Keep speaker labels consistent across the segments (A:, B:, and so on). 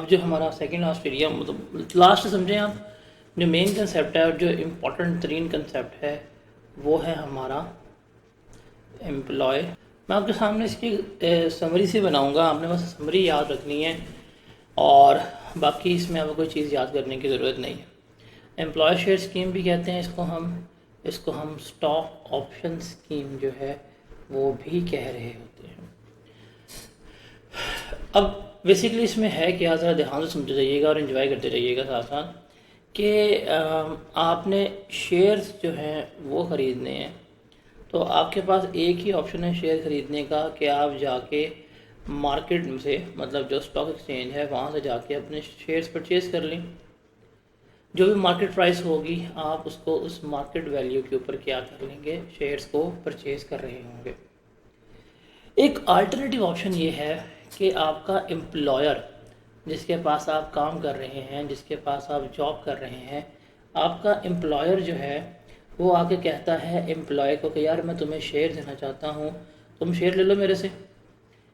A: अब जो हमारा सेकंड लास्ट एरिया मतलब लास्ट समझें आप, जो मेन कंसेप्ट है और जो इम्पोर्टेंट तरीन कंसेप्ट है वो है हमारा एम्प्लॉय। मैं आपके सामने इसकी समरी से बनाऊंगा, आपने बस समरी याद रखनी है और बाकी इसमें आपको कोई चीज़ याद करने की ज़रूरत नहीं है। एम्प्लॉय शेयर स्कीम भी कहते हैं इसको हम स्टॉक ऑप्शन स्कीम जो है वो भी कह रहे होते हैं। अब बेसिकली इसमें है क्या, ज़रा ध्यान से समझते जाइएगा और इन्जॉय करते रहिएगा साथ साथ कि आपने शेयर्स जो हैं वो ख़रीदने हैं। तो आपके पास एक ही ऑप्शन है शेयर ख़रीदने का कि आप जाके मार्केट से, मतलब जो स्टॉक एक्सचेंज है वहाँ से जाके अपने शेयर्स परचेज़ कर लें। जो भी मार्केट प्राइस होगी आप उसको उस मार्केट वैल्यू के ऊपर क्या कर लेंगे, शेयर्स को परचेज़ कर रहे होंगे। एक अल्टरनेटिव ऑप्शन ये है कि आपका एम्प्लॉयर जिसके पास आप काम कर रहे हैं, जिसके पास आप जॉब कर रहे हैं, आपका एम्प्लॉयर जो है वो आके कहता है एम्प्लॉय को कि यार मैं तुम्हें शेयर देना चाहता हूँ, तुम शेयर ले लो मेरे से।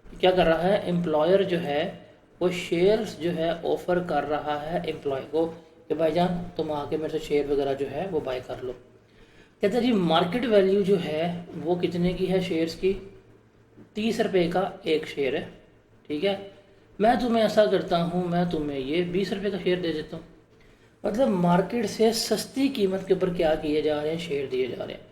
A: क्या कर रहा है एम्प्लॉयर जो है, वो शेयर्स जो है ऑफ़र कर रहा है एम्प्लॉय को कि भाईजान तुम आके मेरे से शेयर वगैरह जो है वो बाय कर लो। कहता है जी मार्केट वैल्यू जो है वो कितने की है शेयर्स की, 30 रुपये का एक शेयर है, ठीक है। मैं तुम्हें ऐसा करता हूँ, मैं तुम्हें ये 20 रुपये का शेयर दे देता हूँ। मतलब मार्केट से सस्ती कीमत के ऊपर क्या किए जा रहे हैं, शेयर दिए जा रहे हैं।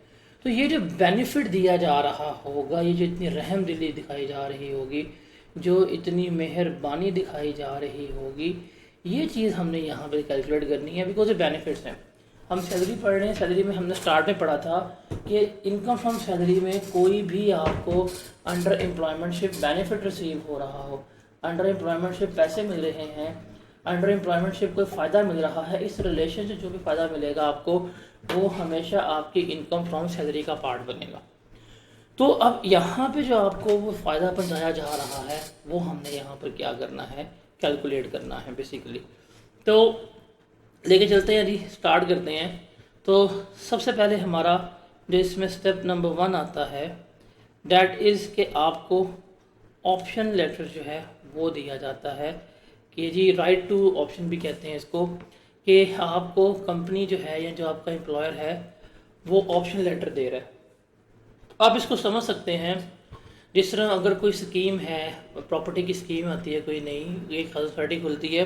A: तो ये जो बेनिफिट दिया जा रहा होगा, ये जो इतनी रहम दिली दिखाई जा रही होगी, जो इतनी मेहरबानी दिखाई जा रही होगी, ये चीज़ हमने यहाँ पर कैलकुलेट करनी है बिकॉज ये बेनिफिट्स हैं। हम सैलरी पढ़ रहे हैं, सैलरी में हमने स्टार्ट में पढ़ा था कि इनकम फ्रॉम सैलरी में कोई भी आपको अंडर एम्प्लॉयमेंटशिप बेनिफिट रिसीव हो रहा हो, अंडर एम्प्लॉयमेंटशिप पैसे मिल रहे हैं, अंडर एम्प्लॉयमेंटशिप कोई फ़ायदा मिल रहा है, इस रिलेशन से जो भी फ़ायदा मिलेगा आपको वो हमेशा आपकी इनकम फ्रॉम सैलरी का पार्ट बनेगा। तो अब यहाँ पे जो आपको वो फ़ायदा बताया जा रहा है वो हमने यहाँ पर क्या करना है, कैलकुलेट करना है बेसिकली। तो लेके चलते हैं जी, स्टार्ट करते हैं। तो सबसे पहले हमारा जो इसमें स्टेप नंबर 1 आता है डैट इज़ कि आपको ऑप्शन लेटर जो है वो दिया जाता है कि जी राइट टू ऑप्शन भी कहते हैं इसको, कि आपको कंपनी जो है या जो आपका एम्प्लॉयर है वो ऑप्शन लेटर दे रहा है। आप इसको समझ सकते हैं जिस तरह अगर कोई स्कीम है, प्रॉपर्टी की स्कीम आती है कोई नई, एक सोसाइटी खुलती है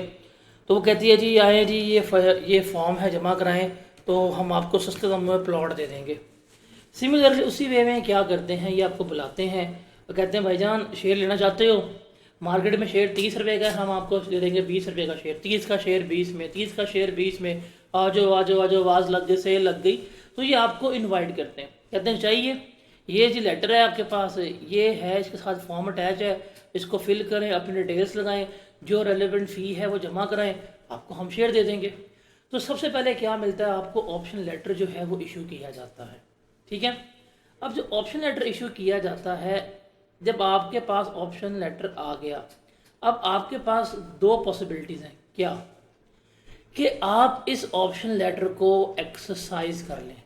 A: तो वो कहती है जी आए जी ये फॉर्म है जमा कराएं तो हम आपको सस्ते दाम में प्लॉट दे देंगे। सिमिलरली उसी वे में क्या करते हैं, ये आपको बुलाते हैं और कहते हैं भाईजान शेयर लेना चाहते हो, मार्केट में शेयर 30 रुपये का, हम आपको दे देंगे 20 रुपये का शेयर, 30 का शेयर 20 में, 30 का शेयर 20 में, आ जाओ आ जाओ आ जाओ, आवाज़ लग गई, सेल लग गई। तो ये आपको इनवाइट करते हैं, कहते हैं चाहिए ये जी लेटर है आपके पास, ये है, इसके साथ फॉर्म अटैच है, इसको फिल करें, अपनी डिटेल्स लगाएं, जो रेलेवेंट फ़ी है वो जमा कराएं, आपको हम शेयर दे देंगे। तो सबसे पहले क्या मिलता है आपको, ऑप्शन लेटर जो है वो इशू किया जाता है, ठीक है। अब जो ऑप्शन लेटर इशू किया जाता है, जब आपके पास ऑप्शन लेटर आ गया, अब आपके पास दो पॉसिबिलिटीज़ हैं, क्या कि आप इस ऑप्शन लेटर को एक्सरसाइज कर लें।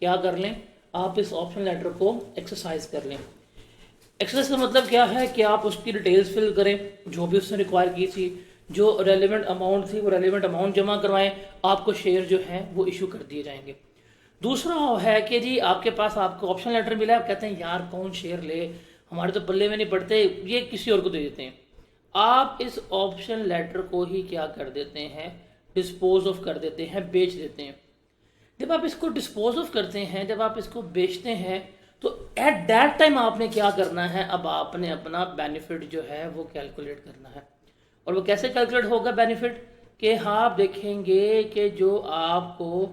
A: क्या कर लें, आप इस ऑप्शन लेटर को एक्सरसाइज कर लें। एक्सरसाइज का मतलब क्या है कि आप उसकी डिटेल्स फिल करें, जो भी उसने रिक्वायर की थी, जो रेलिवेंट अमाउंट थी वो रेलिवेंट अमाउंट जमा करवाएं, आपको शेयर जो हैं वो इशू कर दिए जाएंगे। दूसरा है कि जी आपके पास आपको ऑप्शन लेटर मिला है, आप कहते हैं यार कौन शेयर ले, हमारे तो पल्ले में नहीं पड़ते, ये किसी और को दे देते हैं। आप इस ऑप्शन लेटर को ही क्या कर देते हैं, डिस्पोज ऑफ कर देते हैं, बेच देते हैं। जब आप इसको डिस्पोज ऑफ करते हैं, जब आप इसको बेचते हैं, तो एट दैट टाइम आपने क्या करना है, अब आपने अपना बेनिफिट जो है वो कैलकुलेट करना है। और वो कैसे कैलकुलेट होगा बेनिफिट, कि हाँ आप देखेंगे कि जो आपको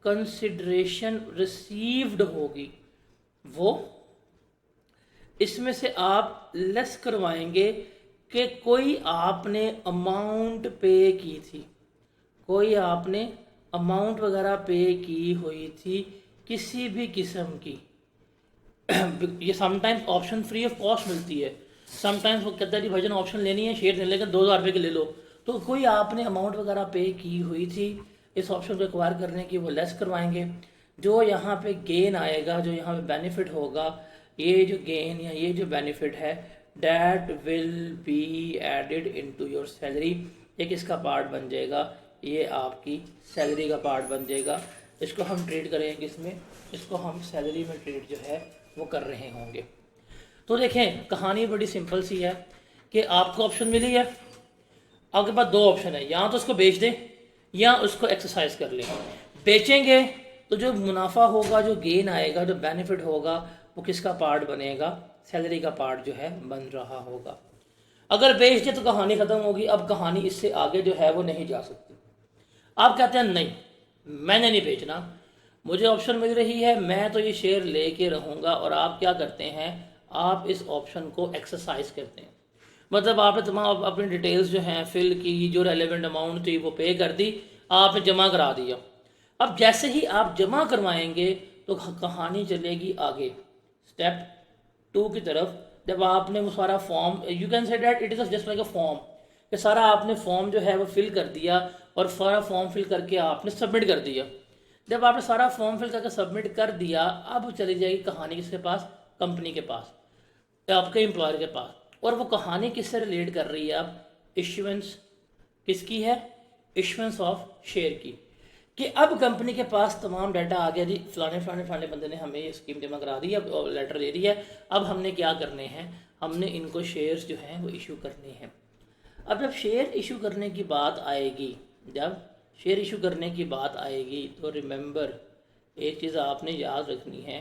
A: कंसिडरेशन रिसीव्ड होगी वो इसमें से आप लेस करवाएंगे कि कोई आपने अमाउंट पे की थी, कोई आपने अमाउंट वगैरह पे की हुई थी किसी भी किस्म की। ये sometimes option free of cost मिलती है, समटाइम्स वो कहता है कि भाईजान ऑप्शन लेनी है, शेयर लेने का 2000 रुपये के ले लो, तो कोई आपने अमाउंट वगैरह पे की हुई थी इस ऑप्शन को एक्वायर करने की, वो लेस करवाएंगे। जो यहाँ पे गेन आएगा, जो यहाँ पे बेनिफिट होगा, ये जो गेन या ये जो बेनिफिट है that will be added into your salary. एक इसका पार्ट बन जाएगा, ये आपकी सैलरी का पार्ट बन जाएगा। इसको हम ट्रीट करेंगे किसमें, इसको हम सैलरी में ट्रीट जो है वो कर रहे होंगे। तो देखें कहानी बड़ी सिंपल सी है कि आपको ऑप्शन मिली है, आपके पास दो ऑप्शन है, या तो उसको बेच दें या उसको एक्सरसाइज कर लें। बेचेंगे तो जो मुनाफा होगा, जो गेन आएगा, जो बेनिफिट होगा, वो किसका पार्ट बनेगा, सैलरी का पार्ट जो है बन रहा होगा। अगर बेच दे तो कहानी ख़त्म होगी, अब कहानी इससे आगे जो है वो नहीं जा सकती। आप कहते हैं नहीं मैंने नहीं बेचना, मुझे ऑप्शन मिल रही है, मैं तो ये शेयर लेके रहूँगा, और आप क्या करते हैं, आप इस ऑप्शन को एक्सरसाइज करते हैं। मतलब आपने तमाम अपनी डिटेल्स जो हैं फिल की, जो रेलेवेंट अमाउंट थी वो पे कर दी, आपने जमा करा दिया। अब जैसे ही आप जमा करवाएंगे तो कहानी चलेगी आगे स्टेप 2 की तरफ। जब आपने वो सारा form, you can say that it is just like a form, कि सारा आपने फॉर्म जो है वो फिल कर दिया, और सारा फॉर्म फिल करके आपने सबमिट कर दिया। जब आपने सारा फॉर्म फिल करके सबमिट कर दिया, अब चली जाएगी कहानी किसके पास, कंपनी के पास, आपके एम्प्लॉयर के पास। और वो कहानी किससे रिलेट कर रही है, अब इश्यूएंस किसकी है, इश्यूएंस ऑफ शेयर की, कि अब कंपनी के पास तमाम डाटा आ गया जी, फलाने फलाने फलाने बंदे ने हमें ये स्कीम जमा करा दी है, अब लेटर दे दी है, अब हमने क्या करने हैं, हमने इनको शेयर्स जो हैं वो इशू करने हैं। अब जब शेयर इशू करने की बात आएगी, जब शेयर इशू करने की बात आएगी, तो रिमेंबर एक चीज़ आपने याद रखनी है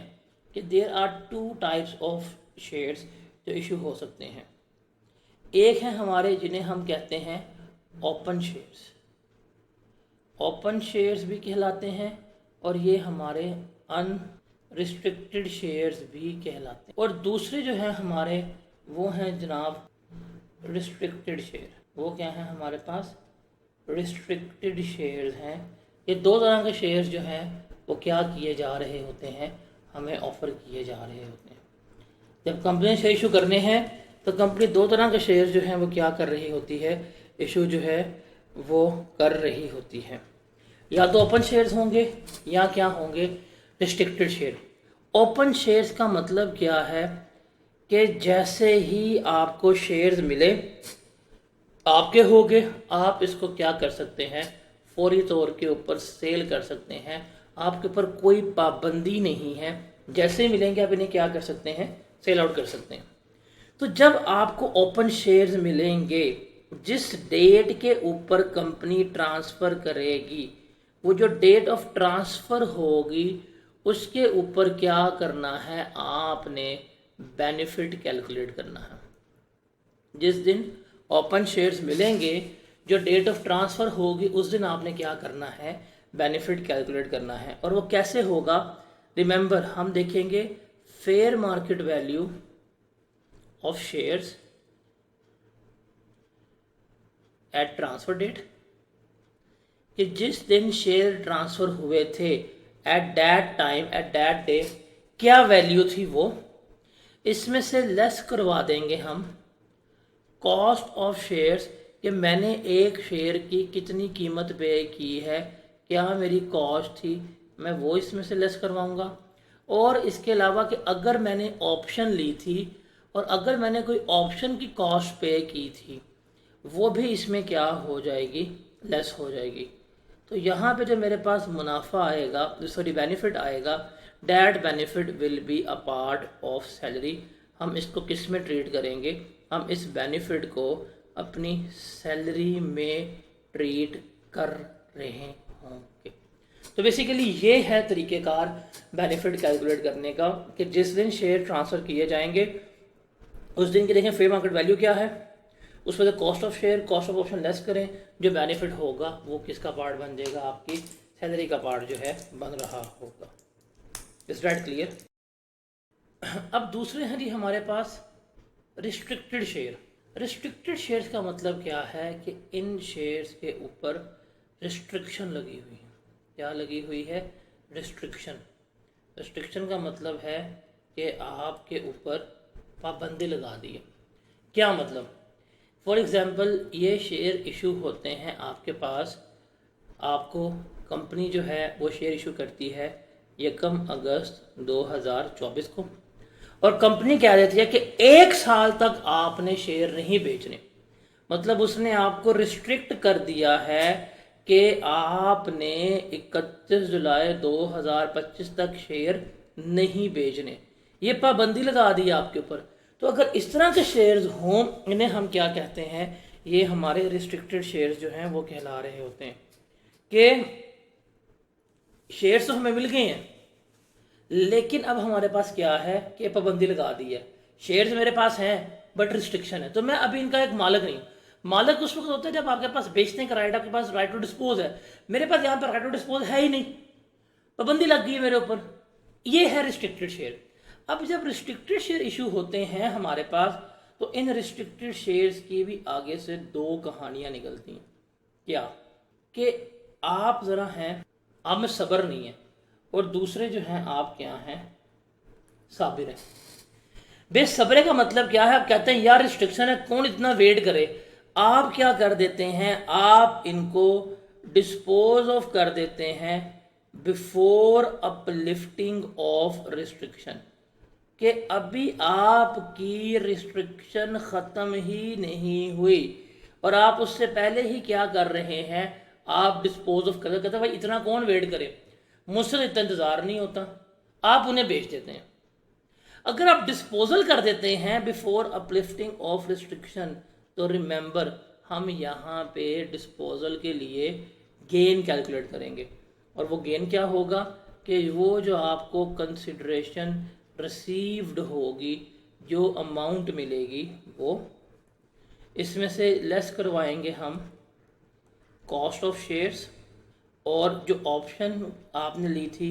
A: कि there are 2 types of shares जो इशू हो सकते हैं। एक है हमारे जिन्हें हम कहते हैं ओपन शेयर्स, ओपन शेयर्स भी कहलाते हैं, और ये हमारे अनरिस्ट्रिक्टेड शेयर्स भी कहलाते हैं। और दूसरे जो हैं हमारे वो हैं जनाब रिस्ट्रिक्टेड शेयर। वो क्या है हमारे पास, रिस्ट्रिक्टेड शेयर्स हैं। ये दो तरह के शेयर्स जो हैं वो क्या किए जा रहे होते हैं, हमें ऑफ़र किए जा रहे होते हैं। जब कंपनी शेयर इशू करने हैं तो कंपनी दो तरह के शेयर जो हैं वो क्या कर रही होती है, इशू जो है वो कर रही होती है। या तो ओपन शेयर्स होंगे या क्या होंगे, रिस्ट्रिक्टेड शेयर। ओपन शेयर्स का मतलब क्या है कि जैसे ही आपको शेयर्स मिले, आपके हो गए, आप इसको क्या कर सकते हैं, फौरी तौर के ऊपर सेल कर सकते हैं। आपके ऊपर कोई पाबंदी नहीं है, जैसे मिलेंगे आप इन्हें क्या कर सकते हैं, सेल आउट कर सकते हैं। तो जब आपको ओपन शेयर्स मिलेंगे, जिस डेट के ऊपर कंपनी ट्रांसफ़र करेगी, वो जो डेट ऑफ ट्रांसफ़र होगी उसके ऊपर क्या करना है, आपने बेनिफिट कैलकुलेट करना है। जिस दिन ओपन शेयर्स मिलेंगे, जो डेट ऑफ ट्रांसफ़र होगी, उस दिन आपने क्या करना है, बेनिफिट कैलकुलेट करना है। और वो कैसे होगा, रिमेंबर हम देखेंगे fair market value of shares at transfer date, कि जिस दिन शेयर ट्रांसफ़र हुए थे, at that time, at that day, क्या वैल्यू थी वो, इसमें से लेस करवा देंगे हम कॉस्ट ऑफ शेयर्स, कि मैंने एक शेयर की कितनी कीमत पे की है, क्या मेरी कॉस्ट थी, मैं वो इसमें से लेस करवाऊँगा। और इसके अलावा कि अगर मैंने ऑप्शन ली थी और अगर मैंने कोई ऑप्शन की कॉस्ट पे की थी, वो भी इसमें क्या हो जाएगी, लेस हो जाएगी। तो यहाँ पे जो मेरे पास मुनाफा आएगा, सॉरी बेनिफिट आएगा, that benefit will be a part of salary. हम इसको किस में ट्रीट करेंगे, हम इस बेनिफिट को अपनी सैलरी में ट्रीट कर रहे होंगे। तो बेसिकली ये है तरीक़ेकार बेनिफिट कैलकुलेट करने का, कि जिस दिन शेयर ट्रांसफ़र किए जाएंगे उस दिन की देखें फेयर मार्केट वैल्यू क्या है, उस पर cost of share, cost of option less करें, जो बेनिफिट होगा वो किसका पार्ट बन जाएगा, आपकी सैलरी का पार्ट जो है बन रहा होगा। Is that clear. अब दूसरे हैं जी हमारे पास रिस्ट्रिक्टेड शेयर। रिस्ट्रिक्टेड शेयर्स का मतलब क्या है कि इन शेयर्स के ऊपर रिस्ट्रिक्शन लगी हुई है। क्या लगी हुई है, रिस्ट्रिक्शन। रिस्ट्रिक्शन का मतलब है कि आपके ऊपर पाबंदी लगा दी है। क्या मतलब, फॉर एग्ज़ाम्पल ये शेयर इशू होते हैं आपके पास, आपको कंपनी जो है वो शेयर इशू करती है 1 अगस्त 2024 को, और कंपनी कह देती है कि 1 साल तक आपने शेयर नहीं बेचने। मतलब उसने आपको रिस्ट्रिक्ट कर दिया है कि आपने 31 जुलाई 2025 तक शेयर नहीं बेचने, ये पाबंदी लगा दी आपके ऊपर। तो अगर इस तरह के शेयर्स हों, इन्हें हम क्या कहते हैं, ये हमारे रिस्ट्रिक्टेड शेयर्स जो हैं वो कहला रहे होते हैं। कि शेयर्स तो हमें मिल गए हैं, लेकिन अब हमारे पास क्या है कि पाबंदी लगा दी है। शेयर्स मेरे पास हैं बट रिस्ट्रिक्शन है, तो मैं अभी इनका एक मालिक नहीं हूँ। मालिक उस वक्त होता है जब आपके पास बेचने का राइट, आपके पास राइट टू डिस्पोज है। मेरे पास यहाँ पर राइट टू डिस्पोज है ही नहीं, पाबंदी लग गई है मेरे ऊपर। ये है रिस्ट्रिक्टेड शेयर। अब जब रिस्ट्रिक्टेड शेयर इशू होते हैं हमारे पास, तो इन रिस्ट्रिक्टेड शेयर्स की भी आगे से 2 कहानियां निकलती हैं। क्या कि आप ज़रा हैं, आप में सब्र नहीं है, और दूसरे जो हैं आप क्या हैं, साबिर हैं। बेसब्रे का मतलब क्या है, आप कहते हैं यार रिस्ट्रिक्शन है, कौन इतना वेट करे। आप क्या कर देते हैं, आप इनको डिस्पोज ऑफ कर देते हैं बिफोर अपलिफ्टिंग ऑफ रिस्ट्रिक्शन, कि अभी आपकी रिस्ट्रिक्शन ख़त्म ही नहीं हुई और आप उससे पहले ही क्या कर रहे हैं, आप डिस्पोज ऑफ कर। कहते हैं भाई इतना कौन वेट करे, मुझसे इतना इंतज़ार नहीं होता, आप उन्हें बेच देते हैं। अगर आप डिस्पोजल कर देते हैं बिफोर अपलिफ्टिंग ऑफ रिस्ट्रिक्शन, तो रिमेंबर हम यहाँ पे डिस्पोजल के लिए गेन कैलकुलेट करेंगे, और वो गेन क्या होगा कि वो जो आपको कंसिडरेशन रिसीव्ड होगी, जो अमाउंट मिलेगी, वो इसमें से लेस करवाएंगे हम कॉस्ट ऑफ शेयर्स, और जो ऑप्शन आपने ली थी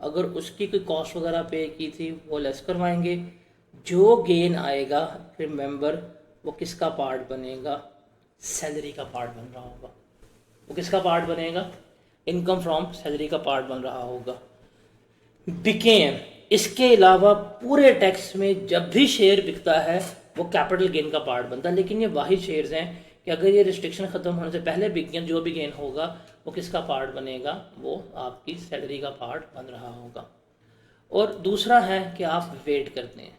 A: अगर उसकी कोई कॉस्ट वगैरह पे की थी वो लेस करवाएंगे। जो गेन आएगा रिमेंबर वो किसका पार्ट बनेगा, सैलरी का पार्ट बन रहा होगा। वो किसका पार्ट बनेगा, इनकम फ्रॉम सैलरी का पार्ट बन रहा होगा। बिकेम, इसके अलावा पूरे टैक्स में जब भी शेयर बिकता है वो कैपिटल गेन का पार्ट बनता है। लेकिन ये वाहिद शेयर्स हैं कि अगर ये रिस्ट्रिक्शन ख़त्म होने से पहले बिक गए, जो भी गेन होगा वो किसका पार्ट बनेगा, वो आपकी सैलरी का पार्ट बन रहा होगा। और दूसरा है कि आप वेट करते हैं,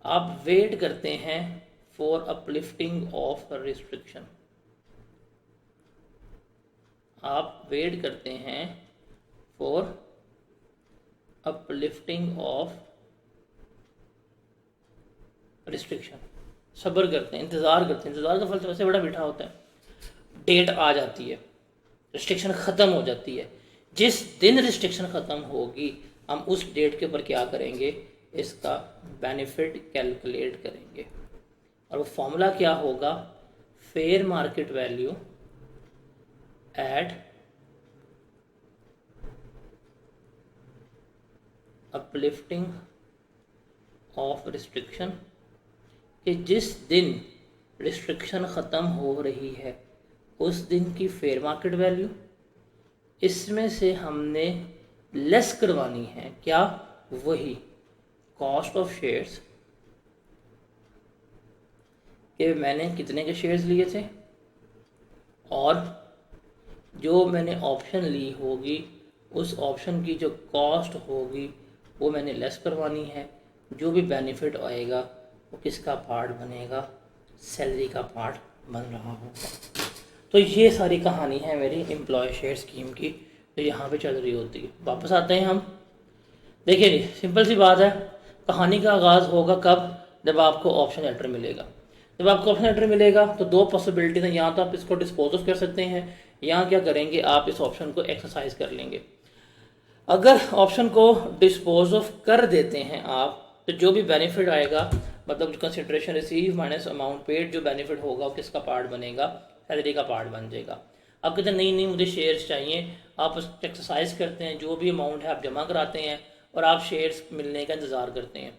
A: आप वेट करते हैं फॉर अपलिफ्टिंग ऑफ रिस्ट्रिक्शन, आप वेट करते हैं फॉर अपलिफ्टिंग ऑफ रिस्ट्रिक्शन, सब्र करते हैं, इंतज़ार करते हैं। इंतज़ार का फल तो वैसे बड़ा मीठा होता है। डेट आ जाती है, रिस्ट्रिक्शन ख़त्म हो जाती है। जिस दिन रिस्ट्रिक्शन ख़त्म होगी हम उस डेट के ऊपर क्या करेंगे, इसका बेनिफिट कैलकुलेट करेंगे, और वो फॉर्मूला क्या होगा, fair market value at uplifting of restriction, कि जिस दिन रिस्ट्रिक्शन ख़त्म हो रही है उस दिन की फेयर मार्केट वैल्यू, इसमें से हमने लेस करवानी है क्या, वही कॉस्ट ऑफ शेयर्स, कि मैंने कितने के शेयर्स लिए थे और जो मैंने ऑप्शन ली होगी उस ऑप्शन की जो कॉस्ट होगी वो मैंने लेस करवानी है। जो भी बेनिफिट आएगा वो किसका पार्ट बनेगा, सैलरी का पार्ट बन रहा होगा। तो ये सारी कहानी है मेरी एम्प्लॉय शेयर स्कीम की जो यहाँ पे चल रही होती है। वापस आते हैं हम, देखिए जी सिंपल सी बात है, कहानी का आगाज़ होगा कब, जब आपको ऑप्शन लेटर मिलेगा। जब आपको ऑप्शन लेटर मिलेगा तो 2 पॉसिबिलिटीज हैं, यहाँ तो आप इसको डिस्पोज ऑफ कर सकते हैं, यहाँ क्या करेंगे आप इस ऑप्शन को एक्सरसाइज कर लेंगे। अगर ऑप्शन को डिस्पोज ऑफ कर देते हैं आप, तो जो भी बेनिफिट आएगा, मतलब consideration receive minus amount paid, जो बेनिफिट होगा वो किसका पार्ट बनेगा, सैलरी का पार्ट बन जाएगा। आप कहते हैं नहीं नहीं मुझे शेयर्स चाहिए, आप उस एक्सरसाइज करते हैं, जो भी अमाउंट है आप जमा कराते हैं और आप शेयर्स मिलने का इंतज़ार करते हैं।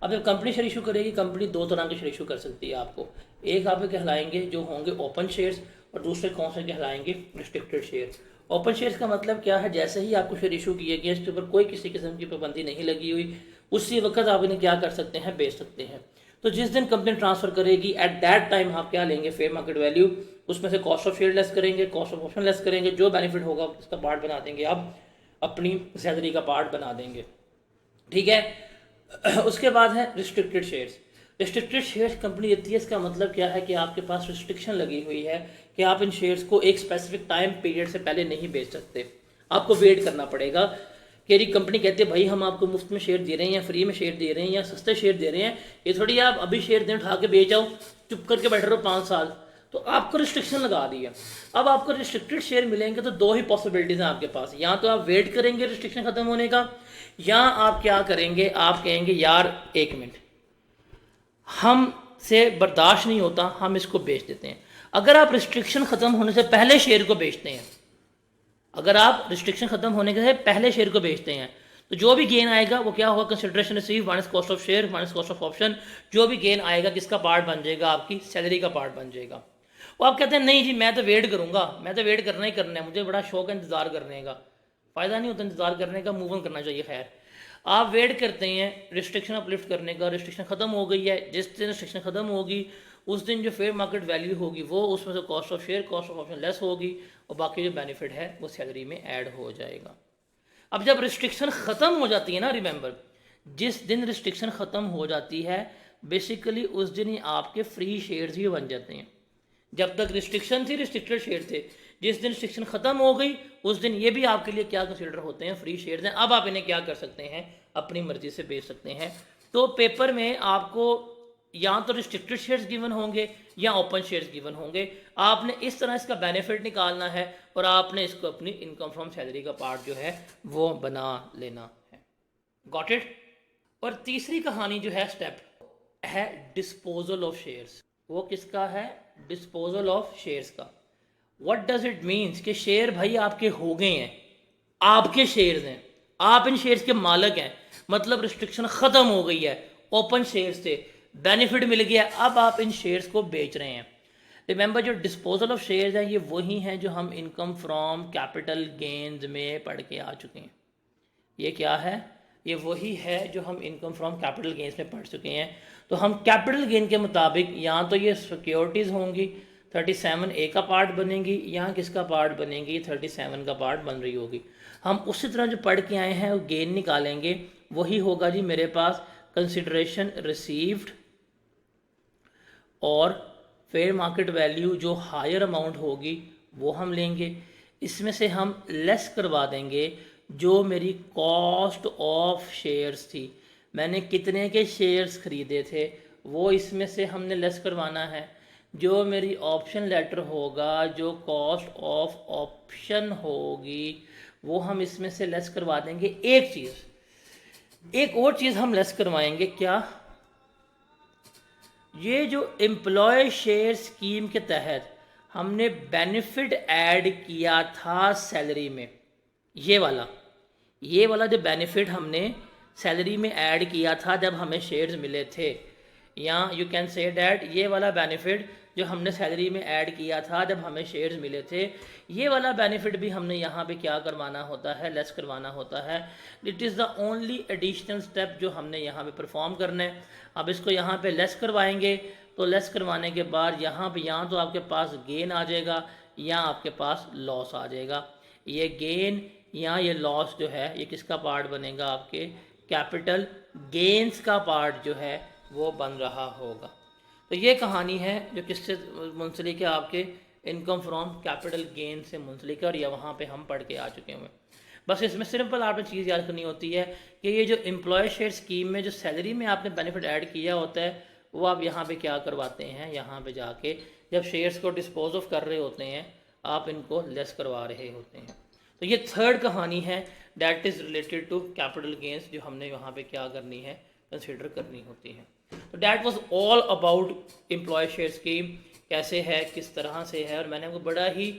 A: अब जब कंपनी शेयर इशू करेगी, कंपनी 2 तरह के शेयर इशू कर सकती है आपको। एक आपके कहलाएंगे जो होंगे ओपन शेयर्स, और दूसरे कौन से कहलाएंगे, रिस्ट्रिक्टेड शेयर। ओपन शेयर्स का मतलब क्या है, जैसे ही आपको शेयर इशू किए गए, इसके ऊपर कोई किसी किस्म की पाबंदी नहीं लगी हुई, उसी वक्त आप इन्हें क्या कर सकते हैं, बेच सकते हैं। तो जिस दिन कंपनी ट्रांसफर करेगी एट दैट टाइम आप क्या लेंगे, फेयर मार्केट वैल्यू, उसमें से कॉस्ट ऑफ शेयर लेस करेंगे, कॉस्ट ऑफ ऑप्शन लेस करेंगे, जो बेनिफिट होगा उसका पार्ट बना देंगे, आप अपनी सैलरी का पार्ट बना देंगे। ठीक है, उसके बाद है restricted shares. Restricted shares company देती है, इसका मतलब क्या है कि आपके पास रिस्ट्रिक्शन लगी हुई है कि आप इन शेयर्स को एक स्पेसिफिक टाइम पीरियड से पहले नहीं बेच सकते, आपको वेट करना पड़ेगा। कि यदि कंपनी कहती है भाई हम आपको मुफ्त में शेयर दे रहे हैं या फ्री में शेयर दे रहे हैं या सस्ते शेयर दे रहे हैं, ये थोड़ी आप अभी शेयर दें उठा के बेच आओ, चुप करके बैठे रहो 5 साल, तो आपको रिस्ट्रिक्शन लगा दिया। अब आपको रिस्ट्रिक्टेड शेयर मिलेंगे तो दो ही पॉसिबिलिटीज हैं आपके पास, या तो आप वेट करेंगे रिस्ट्रिक्शन खत्म होने का, या आप क्या करेंगे, आप कहेंगे यार 1 मिनट हम से बर्दाश्त नहीं होता, हम इसको बेच देते हैं। अगर आप रिस्ट्रिक्शन खत्म होने से पहले शेयर को बेचते हैं, अगर आप रिस्ट्रिक्शन खत्म होने के पहले शेयर को बेचते हैं, तो जो भी गेन आएगा वो क्या होगा, consideration receive minus cost of share minus cost of option, जो भी गेन आएगा किसका पार्ट बन जाएगा, आपकी सैलरी का पार्ट बन जाएगा। वो आप कहते हैं नहीं जी मैं तो वेट करूंगा, मैं तो वेट करना ही करना है, मुझे बड़ा शौक है इंतजार करने का। फ़ायदा नहीं होता इंतजार करने का, मूव ऑन करना चाहिए। खैर आप वेट करते हैं रिस्ट्रिक्शन अपलिफ्ट करने का, रिस्ट्रिक्शन ख़त्म हो गई है, जिस दिन रिस्ट्रिक्शन ख़त्म होगी उस दिन जो फेयर मार्केट वैल्यू होगी वो उसमें से cost of share cost of option less होगी और बाकी जो बेनिफिट है वो सैलरी में ऐड हो जाएगा। अब जब रिस्ट्रिक्शन ख़त्म हो जाती है ना, रिमेंबर जिस दिन रिस्ट्रिक्शन ख़त्म हो जाती है बेसिकली उस दिन ही आपके फ्री शेयर्स ही बन जाते हैं। जब तक रिस्ट्रिक्शन थी रिस्ट्रिक्टेड शेयर थे, जिस दिन रिस्ट्रिक्शन खत्म हो गई उस दिन ये भी आपके लिए क्या कंसिडर होते हैं, फ्री शेयर्स हैं। अब आप इन्हें क्या कर सकते हैं, अपनी मर्जी से बेच सकते हैं। तो पेपर में आपको या तो रिस्ट्रिक्टेड शेयर्स गिवन होंगे या ओपन शेयर्स गिवन होंगे, आपने इस तरह इसका बेनिफिट निकालना है और आपने इसको अपनी इनकम फ्रॉम सैलरी का पार्ट जो है वो बना लेना है। Got it. और तीसरी कहानी जो है स्टेप है डिस्पोजल ऑफ शेयर्स। वो किसका है, डिस्पोजल ऑफ शेयर्स का। व्हाट डज इट मीन्स कि शेयर भाई आपके हो गए हैं, आपके शेयर्स हैं, आप इन शेयर्स के मालिक हैं, मतलब रिस्ट्रिक्शन ख़त्म हो गई है, ओपन शेयर्स से बेनिफिट मिल गया, अब आप इन शेयर्स को बेच रहे हैं। रिमेंबर जो डिस्पोजल ऑफ शेयर्स हैं ये वही हैं जो हम इनकम फ्रॉम कैपिटल गेन्स में पढ़ के आ चुके हैं। ये क्या है, ये वही है जो हम इनकम फ्रॉम कैपिटल गेन्स में पढ़ चुके हैं। तो हम कैपिटल गेन के मुताबिक या तो ये सिक्योरिटीज़ होंगी 37A का पार्ट बनेंगी, यहाँ किसका पार्ट बनेंगी, 37 का पार्ट बन रही होगी। हम उसी तरह जो पढ़ के आए हैं वो गेन निकालेंगे, वही होगा जी मेरे पास कंसिडरेशन रिसीव्ड और फेयर मार्केट वैल्यू जो हायर अमाउंट होगी वो हम लेंगे, इसमें से हम लेस करवा देंगे जो मेरी कॉस्ट ऑफ शेयर्स थी, मैंने कितने के शेयर्स खरीदे थे वो इसमें से हमने लेस करवाना है। जो मेरी ऑप्शन लेटर होगा, जो कॉस्ट ऑफ ऑप्शन होगी वो हम इसमें से लेस करवा देंगे। एक चीज़, एक और चीज़ हम लेस करवाएंगे, क्या, ये जो एम्प्लॉय शेयर स्कीम के तहत हमने बेनिफिट ऐड किया था सैलरी में, ये वाला जो बेनिफिट हमने सैलरी में ऐड किया था जब हमें शेयर्स मिले थे, या यू कैन से डैट ये वाला बेनिफिट जो हमने सैलरी में ऐड किया था जब हमें शेयर्स मिले थे, ये वाला बेनिफिट भी हमने यहाँ पे क्या करवाना होता है, लेस करवाना होता है। It is the only additional step जो हमने यहाँ पे परफॉर्म करना है। अब इसको यहाँ पे लेस करवाएंगे तो लेस करवाने के बाद यहाँ पे या तो आपके पास गेन आ जाएगा या आपके पास लॉस आ जाएगा। ये गेन या ये लॉस जो है ये किसका पार्ट बनेगा, आपके कैपिटल गेन्स का पार्ट जो है वो बन रहा होगा। तो ये कहानी है जो किससे मुंसलिक है, आपके इनकम फ्रॉम कैपिटल गेन से मुंसलिक है, और ये वहाँ पे हम पढ़ के आ चुके हैं। बस इसमें सिंपल आपने चीज़ याद करनी होती है कि ये जो एम्प्लॉय शेयर स्कीम में जो सैलरी में आपने बेनिफिट ऐड किया होता है वो आप यहाँ पे क्या करवाते हैं, यहाँ पे जाके जब शेयर्स को डिस्पोज ऑफ कर रहे होते हैं आप इनको लेस करवा रहे होते हैं। तो ये थर्ड कहानी है that is related to capital gains, जो हमने यहाँ पे क्या करनी है, कंसिडर करनी होती है। तो that was all about employ share scheme, कैसे है, किस तरह से है, और मैंने आपको बड़ा ही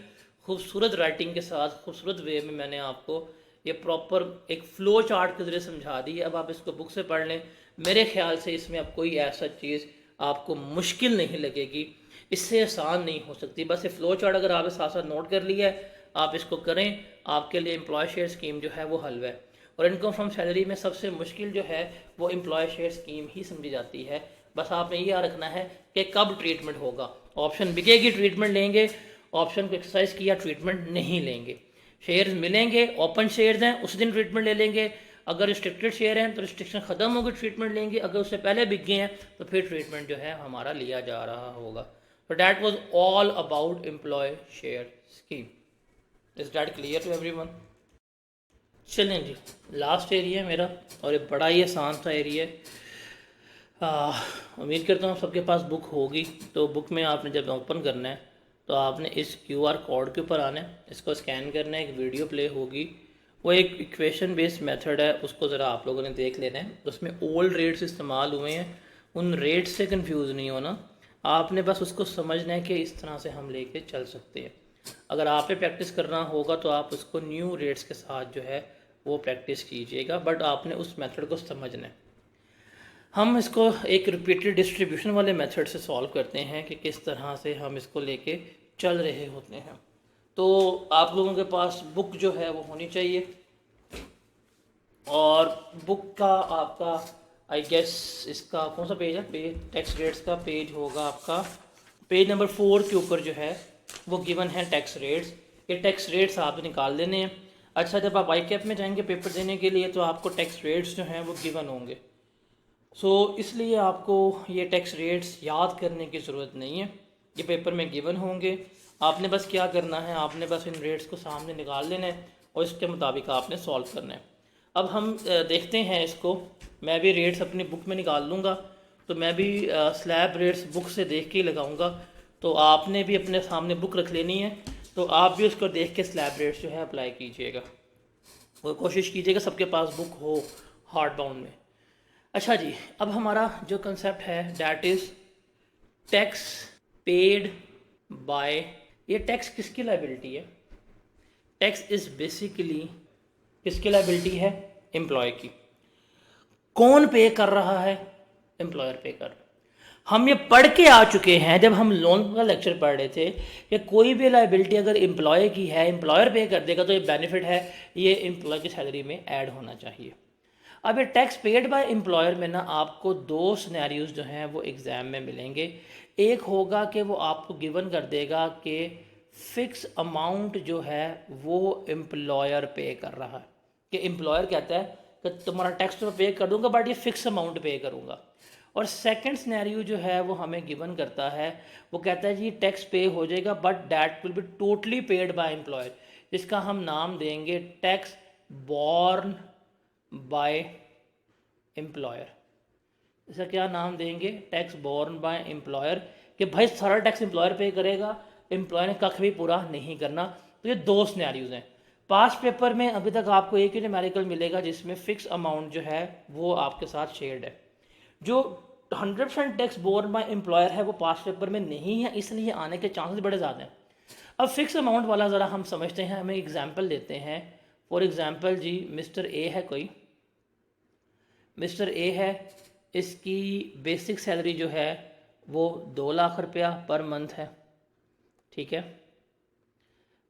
A: खूबसूरत राइटिंग के साथ खूबसूरत वे में मैंने आपको ये प्रॉपर एक फ़्लो चार्ट के ज़रिए समझा दी है। अब आप इसको बुक से पढ़ लें, मेरे ख्याल से इसमें अब कोई ऐसा चीज़ आपको मुश्किल नहीं लगेगी, इससे आसान नहीं हो सकती। बस ये फ़्लो चार्ट अगर आपने साथ साथ नोट कर लिया है, आप इसको करें, आपके लिए एम्प्लॉय शेयर स्कीम जो है वो हल है। और इनकम फ्रॉम सैलरी में सबसे मुश्किल जो है वो एम्प्लॉय शेयर स्कीम ही समझी जाती है। बस आपने ये याद रखना है कि कब ट्रीटमेंट होगा, ऑप्शन बिकेगी ट्रीटमेंट लेंगे, ऑप्शन को एक्सरसाइज किया ट्रीटमेंट नहीं लेंगे, शेयर्स मिलेंगे ओपन शेयर्स हैं उस दिन ट्रीटमेंट ले लेंगे, अगर रिस्ट्रिक्टेड शेयर हैं तो रिस्ट्रिक्शन ख़त्म होगी, ट्रीटमेंट लेंगे। अगर उससे पहले बिक गए हैं तो फिर ट्रीटमेंट जो है हमारा लिया जा रहा होगा। तो that was all about employ share scheme. Is that clear to everyone? चलें जी, लास्ट एरिया है मेरा और ये बड़ा ही आसान सा एरिया है। उम्मीद करता हूँ सबके पास बुक होगी। तो बुक में आपने जब ओपन करना है तो आपने इस QR कोड के ऊपर आना है, इसको स्कैन करना है, एक वीडियो प्ले होगी, वो एक इक्वेशन बेस्ड मेथड है, उसको ज़रा आप लोगों ने देख लेना है। उसमें ओल्ड रेट्स इस्तेमाल हुए हैं, उन रेट्स से कंफ्यूज नहीं होना, आपने बस उसको समझना है कि इस तरह से हम लेके चल सकते हैं। अगर आपने प्रैक्टिस करना होगा तो आप उसको न्यू रेट्स के साथ जो है वो प्रैक्टिस कीजिएगा, बट आपने उस मेथड को समझना है। हम इसको एक रिपीटेड डिस्ट्रीब्यूशन वाले मेथड से सॉल्व करते हैं कि किस तरह से हम इसको लेके चल रहे होते हैं। तो आप लोगों के पास बुक जो है वो होनी चाहिए, और बुक का आपका आई गेस इसका कौन सा पेज है, पेज टैक्स रेट्स का पेज होगा आपका पेज नंबर 4 के ऊपर जो है वो गिवन है टैक्स रेट्स। ये टैक्स रेट्स आप निकाल लेने हैं। अच्छा, जब आप ICAP में जाएंगे पेपर देने के लिए तो आपको टैक्स रेट्स जो हैं वो गिवन होंगे। इसलिए आपको ये टैक्स रेट्स याद करने की ज़रूरत नहीं है, ये पेपर में गिवन होंगे। आपने बस क्या करना है, आपने बस इन रेट्स को सामने निकाल लेना है और इसके मुताबिक आपने सॉल्व करना है। अब हम देखते हैं इसको। मैं भी रेट्स अपनी बुक में निकाल लूँगा, तो मैं भी स्लैब रेट्स बुक से देख के ही लगाऊँगा। तो आपने भी अपने सामने बुक रख लेनी है, तो आप भी उसको देख के स्लैब रेट्स जो है अप्लाई कीजिएगा और कोशिश कीजिएगा सबके पास बुक हो हार्ड बाउंड में। अच्छा जी, अब हमारा जो कंसेप्ट है that is tax paid by. ये टैक्स किसकी लायबिलिटी है? टैक्स इज़ बेसिकली किसकी लायबिलिटी है? एम्प्लॉय की। कौन पे कर रहा है? एम्प्लॉयर पे कर। हम ये पढ़ के आ चुके हैं जब हम लोन का लेक्चर पढ़ रहे थे कि कोई भी लायबिलिटी अगर एम्प्लॉय की है, एम्प्लॉयर पे कर देगा, तो ये बेनिफिट है, ये एम्प्लॉय की सैलरी में ऐड होना चाहिए। अब ये टैक्स पेड बाय एम्प्लॉयर में ना आपको 2 सिनेरियोज जो हैं वो एग्ज़ाम में मिलेंगे। एक होगा कि वो आपको गिवन कर देगा कि फ़िक्स अमाउंट जो है वो एम्प्लॉयर पे कर रहा है, कि एम्प्लॉयर कहता है कि तुम्हारा टैक्स तो मैं पे कर दूंगा बट ये फ़िक्स अमाउंट पे करूँगा। और सेकंड सिनेरियो जो है वो हमें गिवन करता है, वो कहता है जी टैक्स पे हो जाएगा but that will be totally paid by employer, जिसका हम नाम देंगे टैक्स बॉर्न बाय एम्प्लॉयर। इसका क्या नाम देंगे? टैक्स बॉर्न बाय एम्प्लॉयर, कि भाई सारा टैक्स एम्प्लॉयर पे करेगा, एम्प्लॉयर ने कख भी पूरा नहीं करना। तो ये 2 सिनेरियोज हैं। पास्ट पेपर में अभी तक आपको एक ही न्यूमेरिकल मिलेगा जिसमें फ़िक्स अमाउंट जो है वो आपके साथ शेयर्ड है। जो 100% टैक्स बोर्न बाय एम्प्लॉयर है वो पास्ट पेपर में नहीं है, इसलिए आने के चांसेस बड़े ज़्यादा हैं। अब फिक्स अमाउंट वाला ज़रा हम समझते हैं, हमें एग्जांपल देते हैं। फॉर एग्जांपल जी, मिस्टर ए है, कोई मिस्टर ए है, इसकी बेसिक सैलरी जो है वो 2 लाख रुपया पर मंथ है, ठीक है।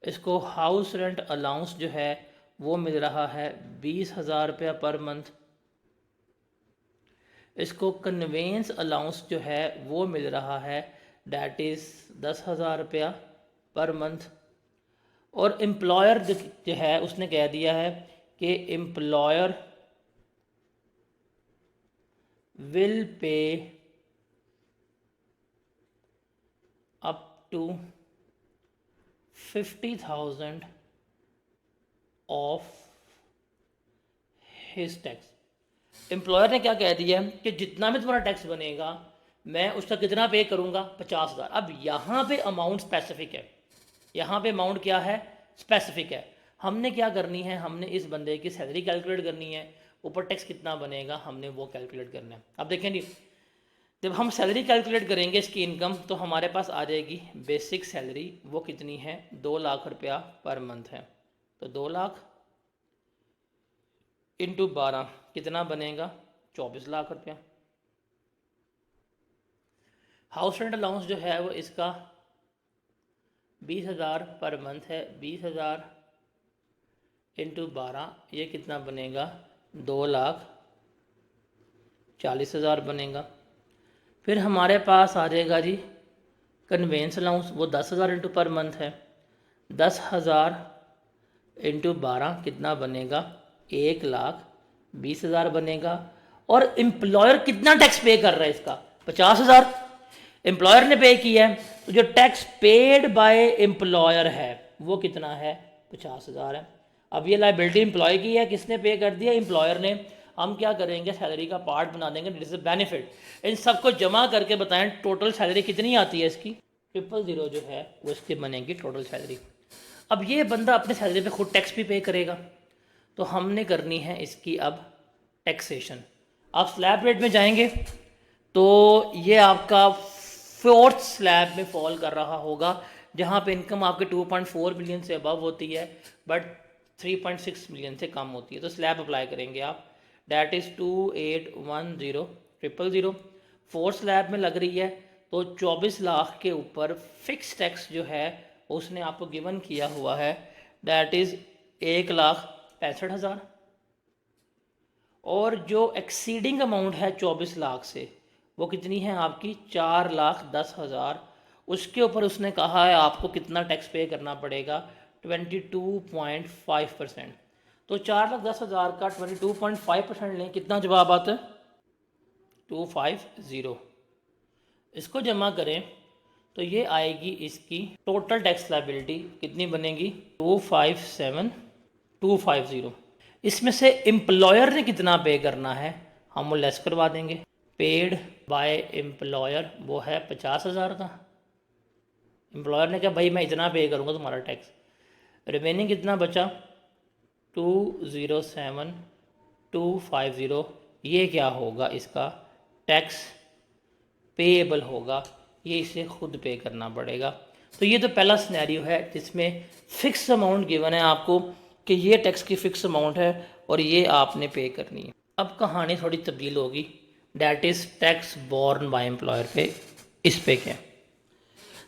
A: इसको हाउस रेंट अलाउंस जो है वो मिल रहा है 20,000 रुपया पर मंथ। इसको कन्वेंस अलाउंस जो है वो मिल रहा है डैट इज़ 10,000 रुपया पर मंथ। और एम्प्लॉयर जो है उसने कह दिया है कि employer will pay up to 50,000 of his tax. Employer ने क्या कह दिया कि जितना भी तुम्हारा टैक्स बनेगा मैं उसका कितना पे करूँगा? 50,000। अब यहाँ पे अमाउंट स्पेसिफिक है, यहाँ पे अमाउंट क्या है? स्पेसिफिक है। हमने क्या करनी है, हमने इस बंदे की सैलरी कैलकुलेट करनी है, ऊपर टैक्स कितना बनेगा हमने वो कैलकुलेट करना है। अब देखें जी, जब हम सैलरी कैलकुलेट करेंगे इसकी इनकम, तो हमारे पास आ जाएगी बेसिक सैलरी, वो कितनी है? 2 लाख रुपया पर मंथ है। तो 2 लाख इंटू 12 कितना बनेगा? 24 लाख रुपया। हाउस रेंट अलाउंस जो है वो इसका 20,000 पर मंथ है, 20,000 इंटू 12 ये कितना बनेगा? 2,40,000 बनेगा। फिर हमारे पास आ जाएगा जी कन्वेंस अलाउंस, वो 10,000 इंटू पर मंथ है, 10,000 इंटू 12 कितना बनेगा? 1,40,000 20,000 बनेगा। और एम्प्लॉयर कितना टैक्स पे कर रहा है इसका? 50,000 एम्प्लॉयर ने पे किया है, तो जो टैक्स पेड बाय एम्प्लॉयर है वो कितना है? 50,000 है। अब ये लाइबिलिटी एम्प्लॉय की है, किसने पे कर दिया? एम्प्लॉयर ने। हम क्या करेंगे, सैलरी का पार्ट बना देंगे, इट बेनिफिट। इन सबको जमा करके बताएं टोटल सैलरी कितनी आती है इसकी? 000 जो है वो इसकी बनेगी टोटल सैलरी। अब ये बंदा अपने सैलरी पे खुद टैक्स भी पे करेगा, तो हमने करनी है इसकी अब टैक्सेशन। आप स्लैब रेट में जाएंगे तो ये आपका 4th स्लैब में फॉल कर रहा होगा, जहाँ पे इनकम आपके 2.4 मिलियन से अबव होती है बट 3.6 मिलियन से कम होती है। तो स्लैब अप्लाई करेंगे आप, डैट इज़ 2810,000। 4 स्लैब में लग रही है, तो 24 लाख के ऊपर फिक्स टैक्स जो है उसने आपको गिवन किया हुआ है, डैट इज़ 1,65,000। और जो एक्सीडिंग अमाउंट है 24 लाख से, वो कितनी है आपकी? 4,10,000। उसके ऊपर उसने कहा है आपको कितना टैक्स पे करना पड़ेगा? 22.5%। तो 4,10,000 का 22.5% लें, कितना जवाब आता है? 250। इसको जमा करें तो ये आएगी इसकी टोटल टैक्स लायबिलिटी, कितनी बनेगी? 257,250। इसमें से एम्प्लॉयर ने कितना पे करना है हम वो लेस करवा देंगे। पेड बाय एम्प्लॉयर वो है 50,000 का। एम्प्लॉयर ने कहा भाई मैं इतना पे करूँगा तुम्हारा टैक्स। रिमेनिंग कितना बचा? 207,250। ये क्या होगा? इसका टैक्स पेएबल होगा, ये इसे खुद पे करना पड़ेगा। तो ये तो पहला सिनेरियो है जिसमें फ़िक्स अमाउंट गिवन है आपको कि ये टैक्स की फ़िक्स अमाउंट है और ये आपने पे करनी है। अब कहानी थोड़ी तब्दील होगी, that is tax borne by employer पे। इस पे क्या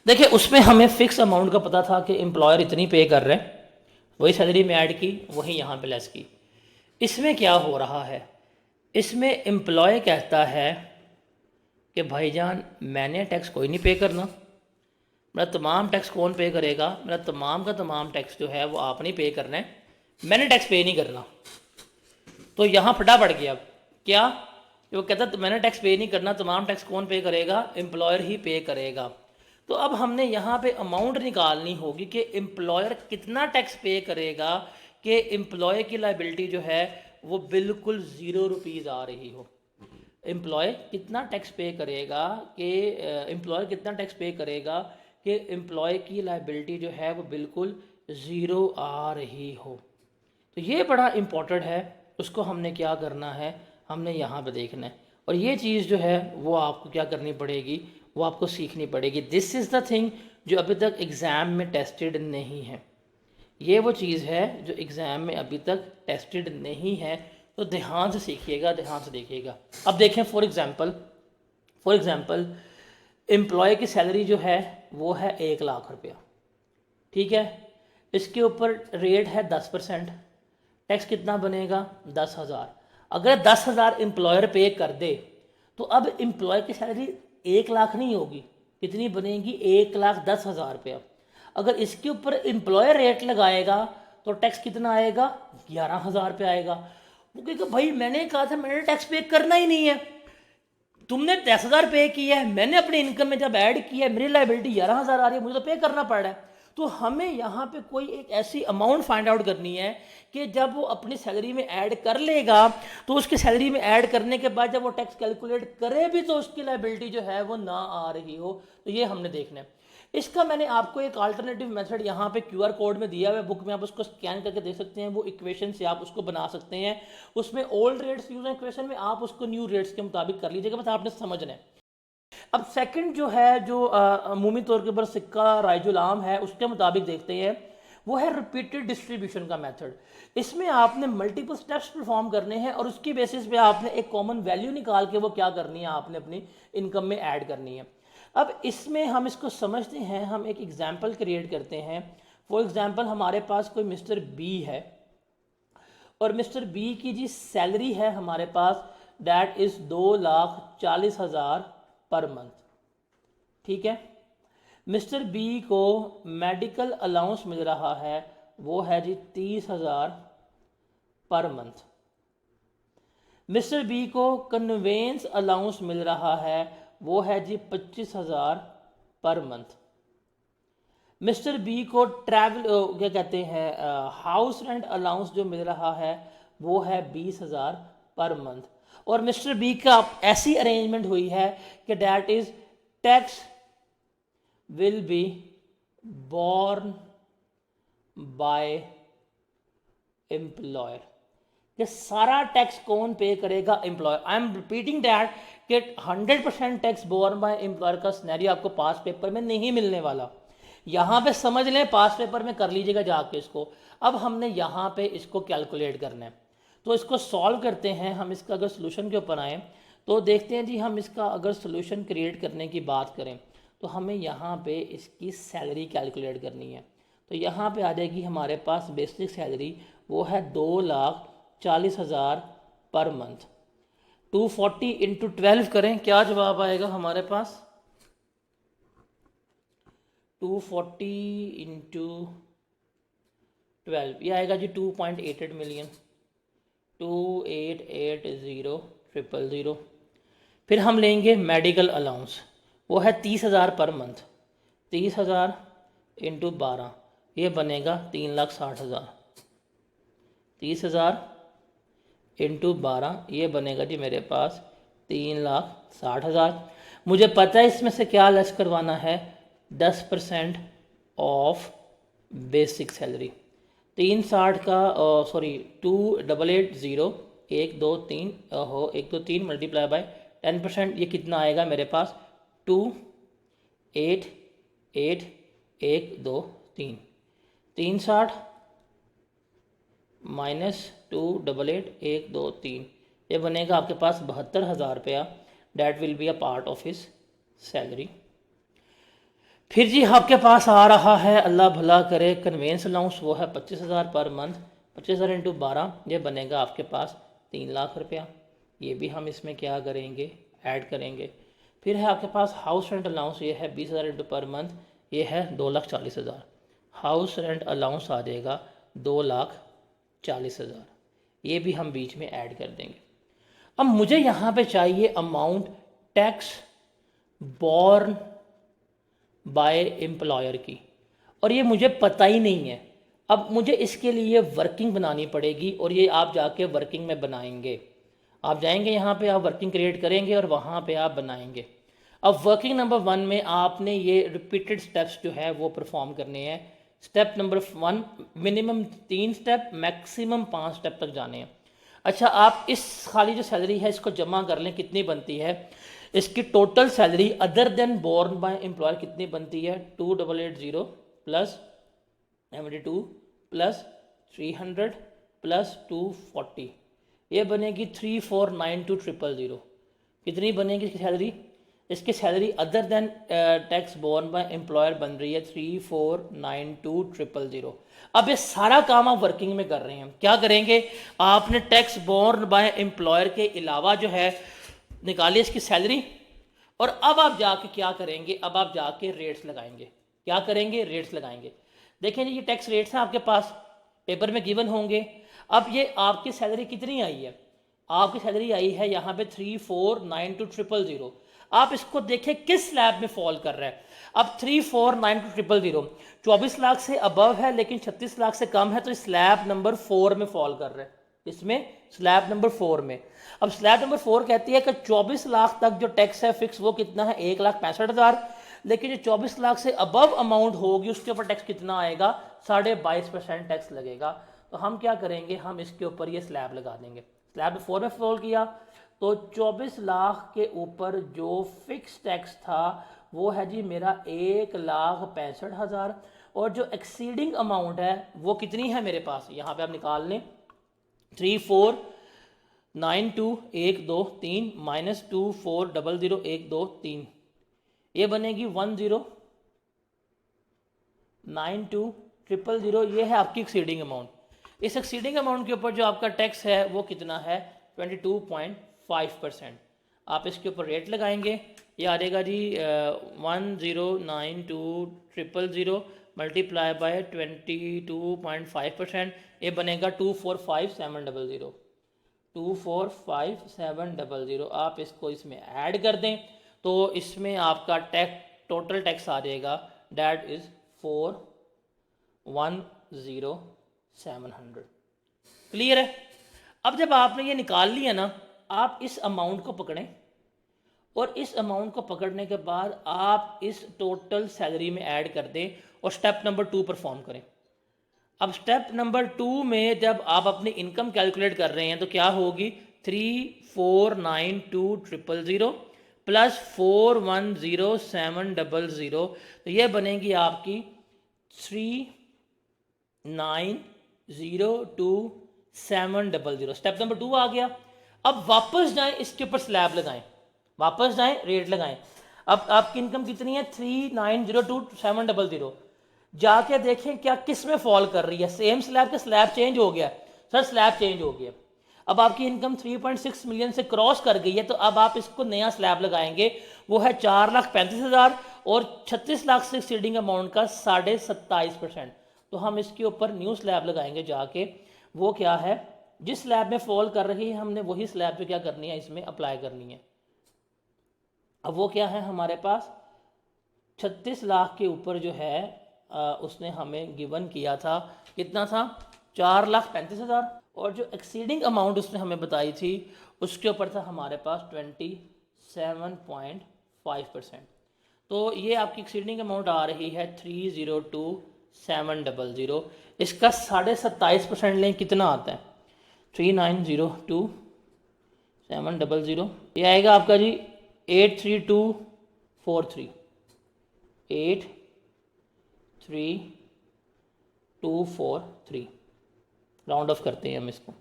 A: देखिए, उसमें हमें फ़िक्स अमाउंट का पता था कि एम्प्लॉयर इतनी पे कर रहे हैं, वही सैलरी में ऐड की, वही यहाँ पे लेस की। इसमें क्या हो रहा है? इसमें एम्प्लॉय कहता है कि भाईजान मैंने टैक्स कोई नहीं पे करना, मेरा तमाम टैक्स कौन पे करेगा? मेरा तमाम का तमाम टैक्स जो है वो आपने पे करना है, मैंने टैक्स पे नहीं करना। तो यहाँ फटा पड़ गया। क्या? वो कहता तो मैंने टैक्स पे नहीं करना, तमाम टैक्स कौन पे करेगा? एम्प्लॉयर ही पे करेगा। तो अब हमने यहाँ पे अमाउंट निकालनी होगी कि एम्प्लॉयर कितना टैक्स पे करेगा कि एम्प्लॉय की लाइबिलिटी जो है वो बिल्कुल 0 रुपीज़ आ रही हो। एम्प्लॉय कितना टैक्स पे करेगा कि एम्प्लॉयर कितना टैक्स पे करेगा कि एम्प्लॉय की लाइबिलिटी जो है वो बिल्कुल 0 आ रही हो। तो ये बड़ा इम्पॉर्टेंट है, उसको हमने क्या करना है, हमने यहाँ पे देखना है। और ये चीज़ जो है वो आपको क्या करनी पड़ेगी, वो आपको सीखनी पड़ेगी। दिस इज़ द थिंग जो अभी तक एग्ज़ाम में टेस्टेड नहीं है। ये वो चीज़ है जो एग्ज़ाम में अभी तक टेस्टेड नहीं है, तो ध्यान से सीखिएगा, ध्यान से देखिएगा। अब देखें फॉर एग्ज़ाम्पल एम्प्लॉय की सैलरी जो है वो है 1,00,000 रुपया, ठीक है। इसके ऊपर रेट है 10%, टैक्स कितना बनेगा? 10,000। अगर 10,000 एम्प्लॉयर पे कर दे तो अब एम्प्लॉय की सैलरी 1,00,000 नहीं होगी, कितनी बनेगी? 1,10,000 रुपया। अगर इसके ऊपर एम्प्लॉयर रेट लगाएगा तो टैक्स कितना आएगा? 11,000 रुपये आएगा। वो कहेगा भाई मैंने कहा था मैंने टैक्स पे करना ही नहीं है, तुमने 10,000 पे किया है, मैंने अपनी इनकम में जब ऐड किया है मेरी लाइबिलिटी 11,000 आ रही है, मुझे तो पे करना पड़ रहा है। तो हमें यहाँ पे कोई एक ऐसी अमाउंट फाइंड आउट करनी है कि जब वो अपनी सैलरी में ऐड कर लेगा तो उसकी सैलरी में ऐड करने के बाद जब वो टैक्स कैलकुलेट करे भी तो उसकी लाइबिलिटी जो है वो ना आ रही हो। तो ये हमने देखना है। इसका मैंने आपको एक अल्टरनेटिव मेथड यहाँ पे QR कोड में दिया हुआ है, बुक में आप उसको स्कैन करके देख सकते हैं। वो इक्वेशन से आप उसको बना सकते हैं, उसमें ओल्ड रेट्स यूज है इक्वेशन में, आप उसको न्यू रेट्स के मुताबिक कर लीजिएगा, बस आपने समझना है। अब सेकंड जो है, जो अमूमी तौर के ऊपर सिक्का राइजुल आम है उसके मुताबिक देखते हैं, वो है रिपीटेड डिस्ट्रीब्यूशन का मेथड। इसमें आपने मल्टीपल स्टेप्स परफॉर्म करने हैं और उसकी बेसिस पे आपने एक कॉमन वैल्यू निकाल के वो क्या करनी है, आपने अपनी इनकम में ऐड करनी है। अब इसमें हम इसको समझते हैं, हम एक एग्जाम्पल क्रिएट करते हैं। फॉर एग्जाम्पल हमारे पास कोई मिस्टर बी है और मिस्टर बी की जी सैलरी है हमारे पास, डैट इज़ 2,40,000 पर मंथ, ठीक है। मिस्टर बी को मेडिकल अलाउंस मिल रहा है, वो है जी 30,000 पर मंथ। मिस्टर बी को कन्वेंस अलाउंस मिल रहा है, वो है जी 25,000 पर मंथ। मिस्टर बी को ट्रैवल क्या कहते हैं हाउस रेंट अलाउंस जो मिल रहा है वो है 20,000 पर मंथ। और मिस्टर बी का ऐसी अरेंजमेंट हुई है कि that is tax will be borne by employer, कि सारा टैक्स कौन पे करेगा? Employer. I am repeating that कि 100% टैक्स बोर्न बाय एम्प्लॉयर का सिनेरियो आपको पास पेपर में नहीं मिलने वाला। यहाँ पे समझ लें, पास पेपर में कर लीजिएगा जाके इसको। अब हमने यहाँ पे इसको कैलकुलेट करना है, तो इसको सॉल्व करते हैं हम। इसका अगर सोल्यूशन के ऊपर आए तो देखते हैं जी, हम इसका अगर सोल्यूशन क्रिएट करने की बात करें तो हमें यहाँ पे इसकी सैलरी कैलकुलेट करनी है। तो यहाँ पे आ जाएगी हमारे पास बेसिक सैलरी, वो है 2,40,000 पर मंथ। 240 इंटू 12 करें, क्या जवाब आएगा हमारे पास? 240 इंटू 12 ये आएगा जी 2.88 मिलियन, 2,88,000,000। फिर हम लेंगे मेडिकल अलाउंस, वो है 30,000 पर मंथ। 30,000 इंटू 12 ये बनेगा 3,60,000। 30,000 इंटू 12 ये बनेगा जी मेरे पास 3,60,000। मुझे पता है इसमें से क्या लेस करवाना है, 10% ऑफ बेसिक सैलरी। 360 का सॉरी 2,880 1 2 3 हो 1 2 3 मल्टीप्लाई बाय 10%, ये कितना आएगा मेरे पास? 2,8,8 1 2 3 360 माइनस 2,8,8 1 2 3 ये बनेगा आपके पास 72,000 रुपया। That will be a part of his salary. फिर जी आपके पास आ रहा है, अल्लाह भला करे, कन्वेंस अलाउंस, वो है 25,000 पर मंथ। 25,000 इंटू 12 ये बनेगा आपके पास 3 लाख रुपया। ये भी हम इसमें क्या करेंगे, ऐड करेंगे। फिर है आपके पास हाउस रेंट अलाउंस, ये है 20,000 इंटू पर मंथ, ये है 2,40,000। हाउस रेंट अलाउंस आ जाएगा 2,40,000, ये भी हम बीच में ऐड कर देंगे। अब मुझे यहाँ पे चाहिए amount tax borne by employer की, और ये मुझे पता ही नहीं है। अब मुझे इसके लिए वर्किंग बनानी पड़ेगी, और ये आप जाके वर्किंग में बनाएंगे। आप जाएंगे यहाँ पे, आप वर्किंग क्रिएट करेंगे और वहाँ पे आप बनाएंगे। अब वर्किंग नंबर 1 में आपने ये रिपीटेड स्टेप्स जो है वो परफॉर्म करने हैं। Step number 1 minimum 3 step, maximum 5 step तक जाने हैं। अच्छा, आप इस खाली जो सैलरी है इसको जमा कर लें, कितनी बनती है इसकी total salary other than borne by employer कितनी बनती है? 2,880 प्लस 72 प्लस 300 प्लस 240 ये बनेगी 3,492,000। कितनी बनेगी इसकी सैलरी? इसकी salary other than tax borne by employer बन रही है 3,492,000। अब ये सारा काम आप वर्किंग में कर रहे हैं। क्या करेंगे, आपने टैक्स बोर्न बाय एम्प्लॉयर के अलावा जो है निकालिए इसकी सैलरी, और अब आप जाके क्या करेंगे, अब आप जाके रेट्स लगाएंगे। क्या करेंगे? रेट्स लगाएंगे। देखें जी, ये टैक्स रेट्स हैं आपके पास, पेपर में गिवन होंगे। अब ये आपकी सैलरी कितनी आई है? आपकी सैलरी आई है यहाँ पे 3,492,000। आप इसको देखें किस स्लैब में फॉल कर रहा है। अब 3,492,000 24 लाख से अबव है लेकिन 36 लाख से कम है, तो इस स्लैब नंबर 4 में फॉल कर रहा है। इसमें स्लैब नंबर 4 में। अब स्लैब नंबर 4 कहती है कि 24 लाख तक जो टैक्स है फिक्स वो कितना है? 1,65,000। लेकिन जो 24 लाख से अबव अमाउंट होगी उसके ऊपर टैक्स कितना आएगा? 22.5% टैक्स लगेगा। तो हम क्या करेंगे, हम इसके ऊपर ये स्लैब लगा देंगे। स्लैब 4 में फॉल किया तो 24 लाख के ऊपर जो फिक्स टैक्स था वो है जी मेरा 1,65,000, और जो एक्सीडिंग अमाउंट है वो कितनी है मेरे पास? यहाँ पे आप निकाल लें, 3,492,123 माइनस 2,400,123 ये बनेगी 1,092,000। ये है आपकी एक्सीडिंग अमाउंट। इस एक्सीडिंग अमाउंट के ऊपर जो आपका टैक्स है वो कितना है? 22.5%। आप इसके ऊपर रेट लगाएंगे, ये आ जाएगा जी 1,092,000 मल्टीप्लाई बाय 22.5%, ये बनेगा 2,45,700। 245700 आप इसको इसमें ऐड कर दें तो इसमें आपका टोटल टैक्स आ जाएगा, डैट इज़ 410700। क्लियर है? अब जब आपने ये निकाल लिया ना, आप इस अमाउंट को पकड़ें और इस अमाउंट को पकड़ने के बाद आप इस टोटल सैलरी में ऐड कर दें और स्टेप नंबर 2 परफॉर्म करें। अब स्टेप नंबर 2 में जब आप अपनी इनकम कैलकुलेट कर रहे हैं तो क्या होगी, 3492000 प्लस 410700, तो ये बनेगी आपकी 3902700। स्टेप नंबर 2 आ गया। अब वापस जाएं, इसके ऊपर स्लैब लगाएं, वापस जाएं, रेट लगाएं। अब आपकी इनकम कितनी है, 3902700। जाके देखें क्या किस में फॉल कर रही है, सेम स्लैब के स्लैब चेंज हो गया, सर स्लैब चेंज हो गया। अब आपकी इनकम 3.6 मिलियन से क्रॉस कर गई है, तो अब आप इसको नया स्लैब लगाएंगे, वो है 4,35,000 और 36 लाख से एक्सीडिंग अमाउंट का 27.5%। तो हम इसके ऊपर न्यू स्लैब लगाएंगे जाके, वो क्या है, जिस स्लैब में फॉल कर रही है हमने वही स्लैब पे क्या करनी है, इसमें अप्लाई करनी है। अब वो क्या है हमारे पास, 36 लाख के ऊपर जो है उसने हमें गिवन किया था, कितना था, 4,35,000, और जो एक्सीडिंग अमाउंट उसने हमें बताई थी उसके ऊपर था हमारे पास 27.5%। तो ये आपकी एक्सीडिंग अमाउंट आ रही है 302,700। इसका 27.5% लें, कितना आता है, 3902700, ये आएगा आपका जी 83243, 83243, राउंड ऑफ करते हैं हम इसको,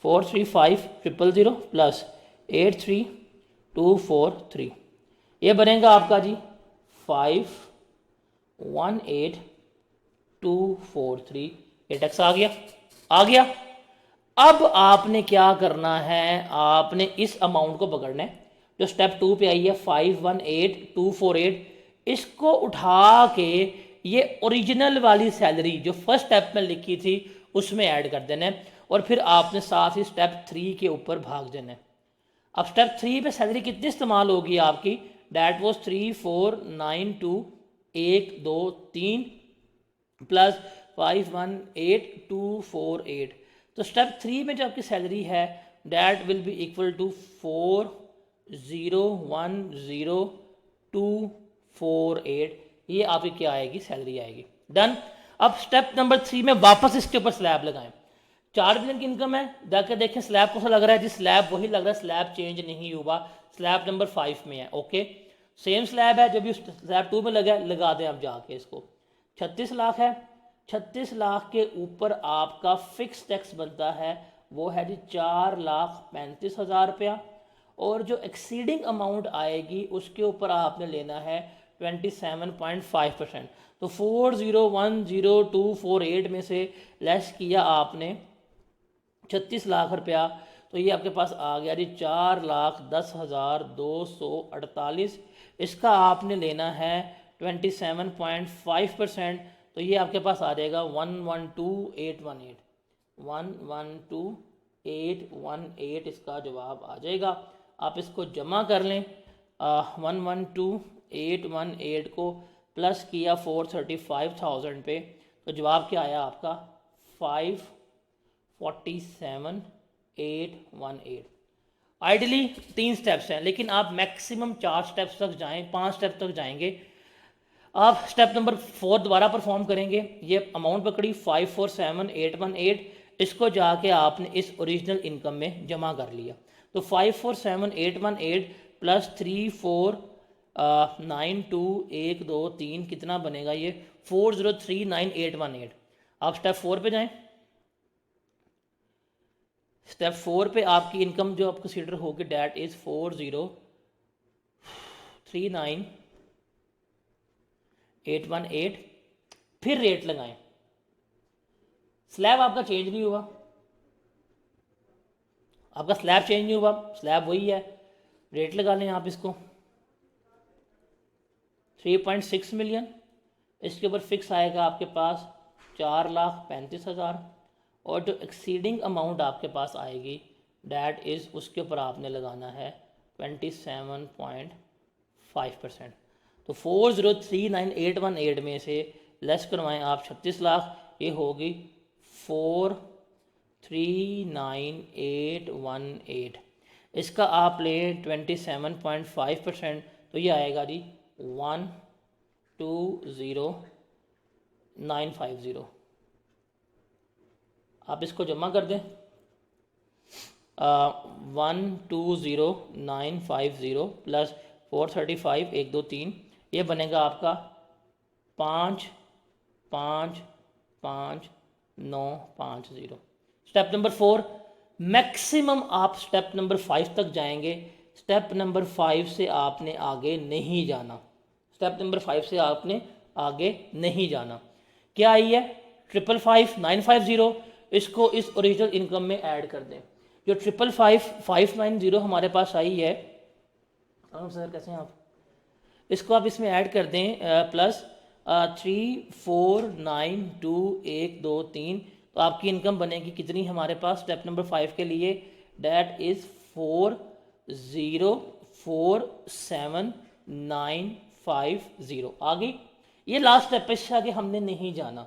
A: 435,000 प्लस 83243, ये बनेगा आपका जी 518243। ये टैक्स आ गया, आ गया। अब आपने क्या करना है, आपने इस अमाउंट को पकड़ना है जो स्टेप 2 पे आई है 518248, इसको उठा के ये ओरिजिनल वाली सैलरी जो फर्स्ट स्टेप में लिखी थी उसमें ऐड कर देना है, और फिर आपने साथ ही स्टेप 3 के ऊपर भाग देना है। अब स्टेप 3 पे सैलरी कितनी इस्तेमाल होगी आपकी, डैट वॉज 3492123 प्लस 518248। तो स्टेप 3 में जो आपकी सैलरी है that will be equal to 4010,248। ये आपकी क्या आएगी, सैलरी आएगी। डन। अब स्टेप नंबर 3 में वापस इसके ऊपर स्लैब लगाएं। 4 मिलियन की इनकम है, जाकर देखें स्लैब कौन सा लग रहा है जी, स्लैब वही लग रहा है, स्लैब चेंज नहीं हुआ, स्लैब नंबर 5 में है। ओके, सेम स्लैब है जो भी स्लैब 2 में लगा, लगा दें आप जाके इसको। 36 लाख है, 36 लाख के ऊपर आपका फिक्स टैक्स बनता है, वो है जी 4,35,000 रुपया, और जो एक्सीडिंग अमाउंट आएगी उसके ऊपर आपने लेना है 27.5%। तो 4010,248 में से लेस किया आपने 36 लाख रुपया, तो ये आपके पास आ गया जी 4,10,248। इसका आपने लेना है 27.5%, तो ये आपके पास आ जाएगा 112,818, 112,818 इसका जवाब आ जाएगा। आप इसको जमा कर लें, 112,818 को प्लस किया 435,000 पे, तो जवाब क्या आया आपका 547,818। आइडली 3 स्टेप्स हैं, लेकिन आप मैक्सिमम 4 स्टेप्स तक जाएं, 5 स्टेप तक जाएंगे। आप स्टेप नंबर 4 दोबारा परफॉर्म करेंगे। ये अमाउंट पकड़ी 547,818, इसको जाके आपने इस ओरिजिनल इनकम में जमा कर लिया। तो 547,818 प्लस 3492,123 कितना बनेगा, ये 403,9,818। आप स्टेप 4 पे जाएं। स्टेप 4 पे आपकी इनकम जो आप कंसीडर होगी डैट इज 403,9,818। फिर रेट लगाएं, स्लैब आपका चेंज नहीं हुआ, आपका स्लैब चेंज नहीं हुआ, स्लैब वही है, रेट लगा लें आप इसको 3.6 मिलियन, इसके ऊपर फिक्स आएगा आपके पास 4,35,000, और जो एक्सीडिंग अमाउंट आपके पास आएगी डैट इज़ उसके ऊपर आपने लगाना है 27.5%। तो 4039818 में से लेस करवाएं आप 36 लाख, ये होगी 439,818। इसका आप ले 27.5%, तो ये आएगा जी 120,950। आप इसको जमा कर दें, 120,950 प्लस 435,123, ये बनेगा आपका 5,5,5,950। स्टेप नंबर 4, मैक्सिमम आप स्टेप नंबर 5 तक जाएंगे। स्टेप नंबर 5 से आपने आगे नहीं जाना। स्टेप नंबर 5 से आपने आगे नहीं जाना। क्या आई है? 555,950, इसको इस ओरिजिनल इनकम में ऐड कर दें। जो 555,590 हमारे पास आई है, सर कैसे हैं आप, इसको आप इसमें ऐड कर दें प्लस 3492123, तो आपकी इनकम बनेगी कितनी हमारे पास स्टेप नंबर 5 के लिए? That is 4047950। आ गई। ये लास्ट स्टेप है, इससे आगे हमने नहीं जाना।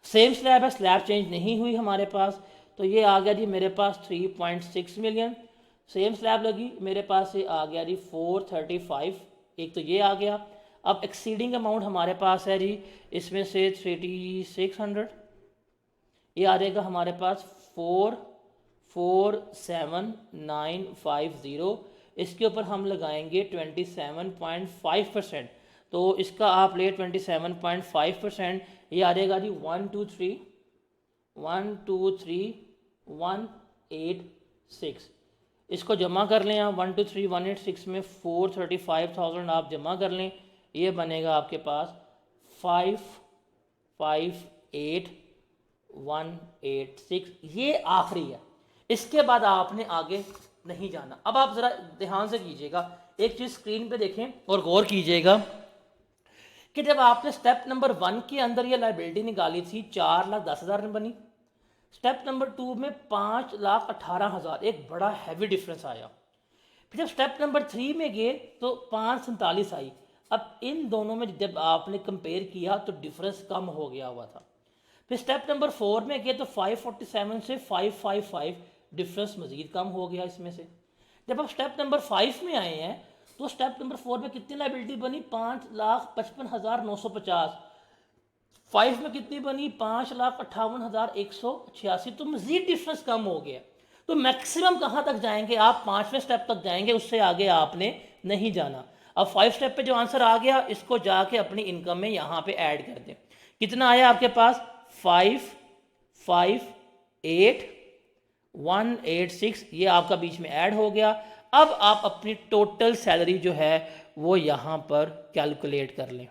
A: सेम स्लैब है, स्लैब चेंज नहीं हुई हमारे पास, तो ये आ गया जी मेरे पास 3.6 मिलियन। सेम स्लैब लगी मेरे पास, ये आ गया जी 435, एक तो ये आ गया। अब एक्सीडिंग अमाउंट हमारे पास है जी, इसमें से 3600, ये आ जाएगा हमारे पास 447,950। इसके ऊपर हम लगाएंगे 27.5%, तो इसका आप ले 27.5%, ये आ जाएगा जी 123,186। इसको जमा कर लें आप, 123,186 में 435,000 आप जमा कर लें, ये बनेगा आपके पास 558,186। ये आखिरी है, इसके बाद आपने आगे नहीं जाना। अब आप ज़रा ध्यान से कीजिएगा, एक चीज़ स्क्रीन पे देखें और गौर कीजिएगा कि जब आपने स्टेप नंबर 1 के अंदर ये लाइबिलिटी निकाली थी 4,10,000 में बनी, स्टेप नंबर 2 में 5,18,000, एक बड़ा हैवी डिफरेंस आया। फिर जब स्टेप नंबर 3 में गए तो 5,47 आई। अब इन दोनों में जब आपने कंपेयर किया तो डिफरेंस कम हो गया हुआ था। फिर स्टेप नंबर 4 में गए तो 547 से 555, डिफरेंस मज़ीद कम हो गया इसमें से। जब आप स्टेप नंबर 5 में आए हैं तो स्टेप नंबर 4 में कितनी लाइबिलिटी बनी? 5,55,950। 5 में कितनी बनी? 5,58,186, तो मज़ीद डिफरेंस कम हो गया। तो मैक्सिमम कहाँ तक जाएंगे आप? 5वें स्टेप तक जाएंगे, उससे आगे आपने नहीं जाना। अब 5 स्टेप पे जो आंसर आ गया, इसको जाके अपनी इनकम में यहाँ पे ऐड कर दें। कितना आया आपके पास? 558,186, ये आपका बीच में ऐड हो गया। अब आप अपनी टोटल सैलरी जो है वो यहाँ पर कैलकुलेट कर लें।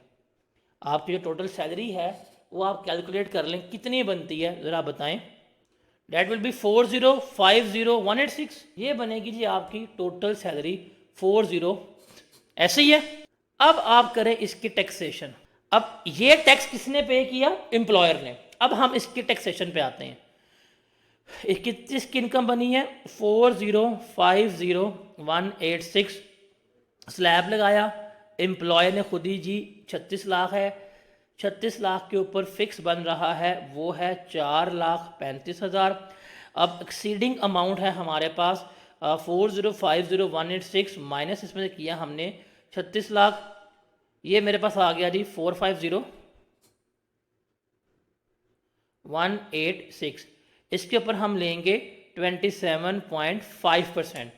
A: आपकी जो टोटल सैलरी है वो आप कैलकुलेट कर लें, कितनी बनती है ज़रा बताएं। डेट विल बी 4,050,186, ये बनेगी जी आपकी टोटल सैलरी 40, ऐसे ही है। अब आप करें इसकी टैक्सेशन। अब ये टैक्स किसने पे किया? एम्प्लॉयर ने। अब हम इसकी टैक्सेशन पे आते हैं। इसकी इनकम बनी है 4,050,186, स्लैब लगाया, एम्प्लॉयर ने खुद ही जी 36 लाख है, 36 लाख के ऊपर फिक्स बन रहा है वो है 4,35,000। अब एक्सीडिंग अमाउंट है हमारे पास 4,050,186 माइनस इसमें से किया हमने 36 लाख, ये मेरे पास आ गया जी 450,186। इसके ऊपर हम लेंगे 27.5%,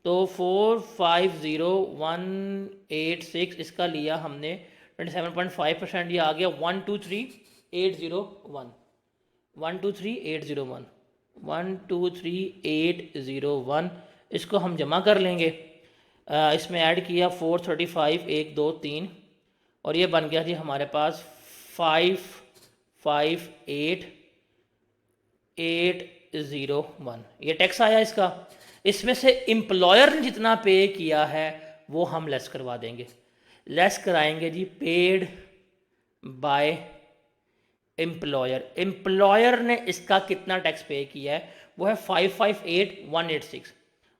A: तो 450,186 इसका लिया हमने 27.5%, ये आ गया 123,801, 123,801, 123,801। इसको हम जमा कर लेंगे, इसमें ऐड किया 435,123, और ये बन गया जी हमारे पास 558,801। ये टैक्स आया इसका। इसमें से एम्प्लॉयर ने जितना पे किया है वो हम लेस करवा देंगे। लेस कराएंगे जी पेड बाय एम्प्लॉयर ने इसका कितना टैक्स पे किया है, वो है 558186।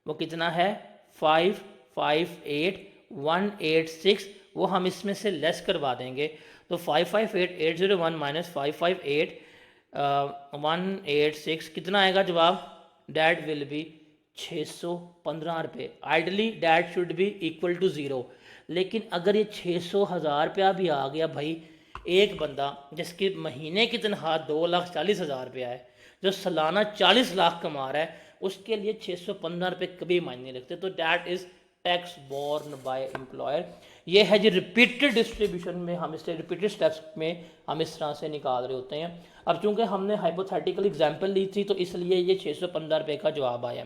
A: वो कितना है, 558186। वो हम इसमें से लेस करवा देंगे, तो 558801 माइनस 558186 कितना आएगा जवाब, डैट विल बी 615 रुपये। Ideally that should be equal to zero, लेकिन अगर ये 600,000 रुपया भी आ गया भाई, एक बंदा जिसकी महीने की तनख्वाह 2,40,000 रुपया है, जो सालाना 40 लाख कमा रहा है, उसके लिए 615 रुपये कभी मायने नहीं रखते। तो that is tax borne by employer. ये है जी रिपीटेड डिस्ट्रीब्यूशन में, हम इसे रिपीटेड स्टेप्स में हम इस तरह से निकाल रहे होते हैं। अब चूंकि हमने हाइपोथेटिकल एग्जांपल ली थी, तो इसलिए ये 615 रुपये का जवाब आया।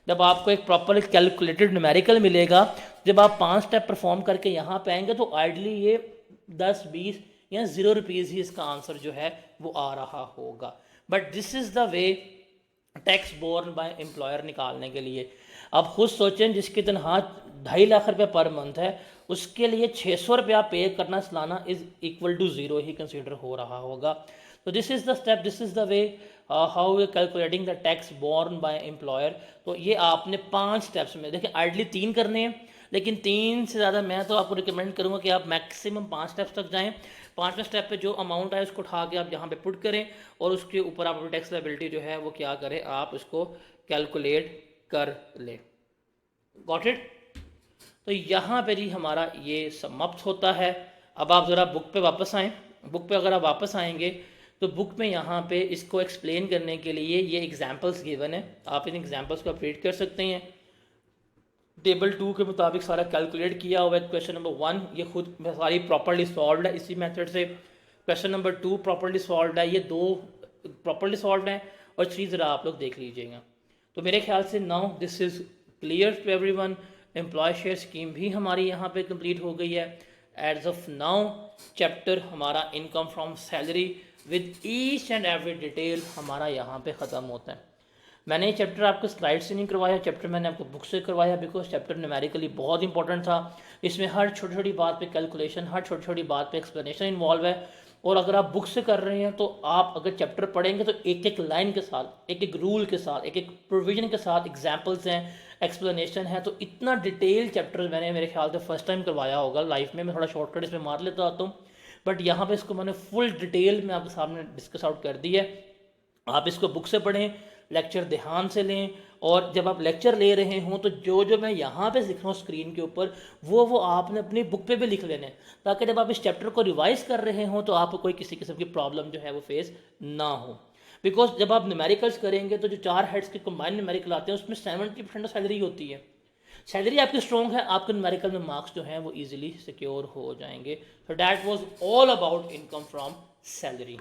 A: जब आपको एक प्रॉपर कैलकुलेटेड न्यूमेरिकल मिलेगा, जब आप 5 स्टेप परफॉर्म करके यहाँ पे आएंगे, तो आइडली ये 10, 20 या 0 रुपीज़ ही इसका आंसर जो है वो आ रहा होगा। But this is the way tax borne by employer निकालने के लिए। अब खुद सोचें, जिसकी तनख्वाह 2.5 लाख रुपये पर मंथ है, उसके लिए 600 रुपया पे करना सालाना इज इक्वल टू ज़ीरो ही कंसीडर हो रहा होगा। तो this is the step, this is the way how we calculating the tax borne by employer. तो ये आपने 5 स्टेप्स में, देखिए आइडली 3 करने हैं, लेकिन 3 से ज़्यादा मैं तो आपको रिकमेंड करूँगा कि आप मैक्सिमम 5 स्टेप्स तक जाएँ। 5वें स्टेप पे जो अमाउंट है उसको उठा के आप यहाँ पे पुट करें, और उसके ऊपर आप टैक्स लायबिलिटी जो है वो क्या करें, आप उसको कैलकुलेट कर लें। Got it. तो यहाँ पे जी हमारा ये समाप्त होता है। अब आप ज़रा बुक पे वापस आएँ। बुक पे अगर आप वापस आएंगे, तो बुक में यहाँ पे इसको एक्सप्लेन करने के लिए ये एग्जाम्पल्स गिवन है, आप इन एग्जाम्पल्स को आप रीड कर सकते हैं। टेबल 2 के मुताबिक सारा कैलकुलेट किया हुआ है। क्वेश्चन नंबर 1 ये खुद सारी प्रॉपर्ली सॉल्व है इसी मेथड से। क्वेश्चन नंबर 2 प्रॉपर्ली सॉल्व है, ये 2 प्रॉपर्ली सॉल्व है, और 3 ज़रा आप लोग देख लीजिएगा। तो मेरे ख्याल से now this is clear to everyone. Employ share scheme भी हमारी यहाँ पे कंप्लीट हो गई है। एज ऑफ नाउ चैप्टर हमारा income from salary with each and every detail हमारा यहाँ पे ख़त्म होता है। मैंने ये चैप्टर आपको स्लाइड से नहीं करवाया, चैप्टर मैंने आपको बुक से करवाया, बिकॉज चैप्टर न्यूमेरिकली बहुत इंपॉर्टेंट था। इसमें हर छोटी छोटी बात पे कैलकुलेशन, हर छोटी छोटी बात पे एक्सप्लेनेशन इन्वॉल्व है। और अगर आप बुक से कर रहे हैं, तो आप अगर चैप्टर पढ़ेंगे तो एक एक लाइन के साथ, एक एक रूल के साथ, एक एक प्रोविजन के साथ एग्जाम्पल्स हैं, एक्सप्लेनेशन है। तो इतना डिटेल चैप्टर मैंने मेरे ख्याल से फर्स्ट टाइम करवाया होगा लाइफ में। मैं थोड़ा शॉर्टकट इसमें मार लेता आता हूँ, बट यहाँ पे इसको मैंने फुल डिटेल में आपके सामने डिस्कस आउट कर दी है। आप इसको बुक से पढ़ें, लेक्चर ध्यान से लें, और जब आप लेक्चर ले रहे हों तो जो जो मैं यहाँ पे लिख रहा हूँ स्क्रीन के ऊपर, वो आपने अपनी बुक पे भी लिख लेने, ताकि जब आप इस चैप्टर को रिवाइज कर रहे हों तो आपको कोई किसी किस्म की प्रॉब्लम जो है वो फेस ना हो। बिकॉज जब आप न्यूमेरिकल्स करेंगे, तो जो 4 हेड्स के कंबाइंड न्यूमेरिकल आते हैं, उसमें 70% सैलरी होती है। सैलरी आपकी स्ट्रॉन्ग है, आपके न्यूमेरिकल में मार्क्स जो हैं वो ईजिली सिक्योर हो जाएंगे। So that was all about income from salary.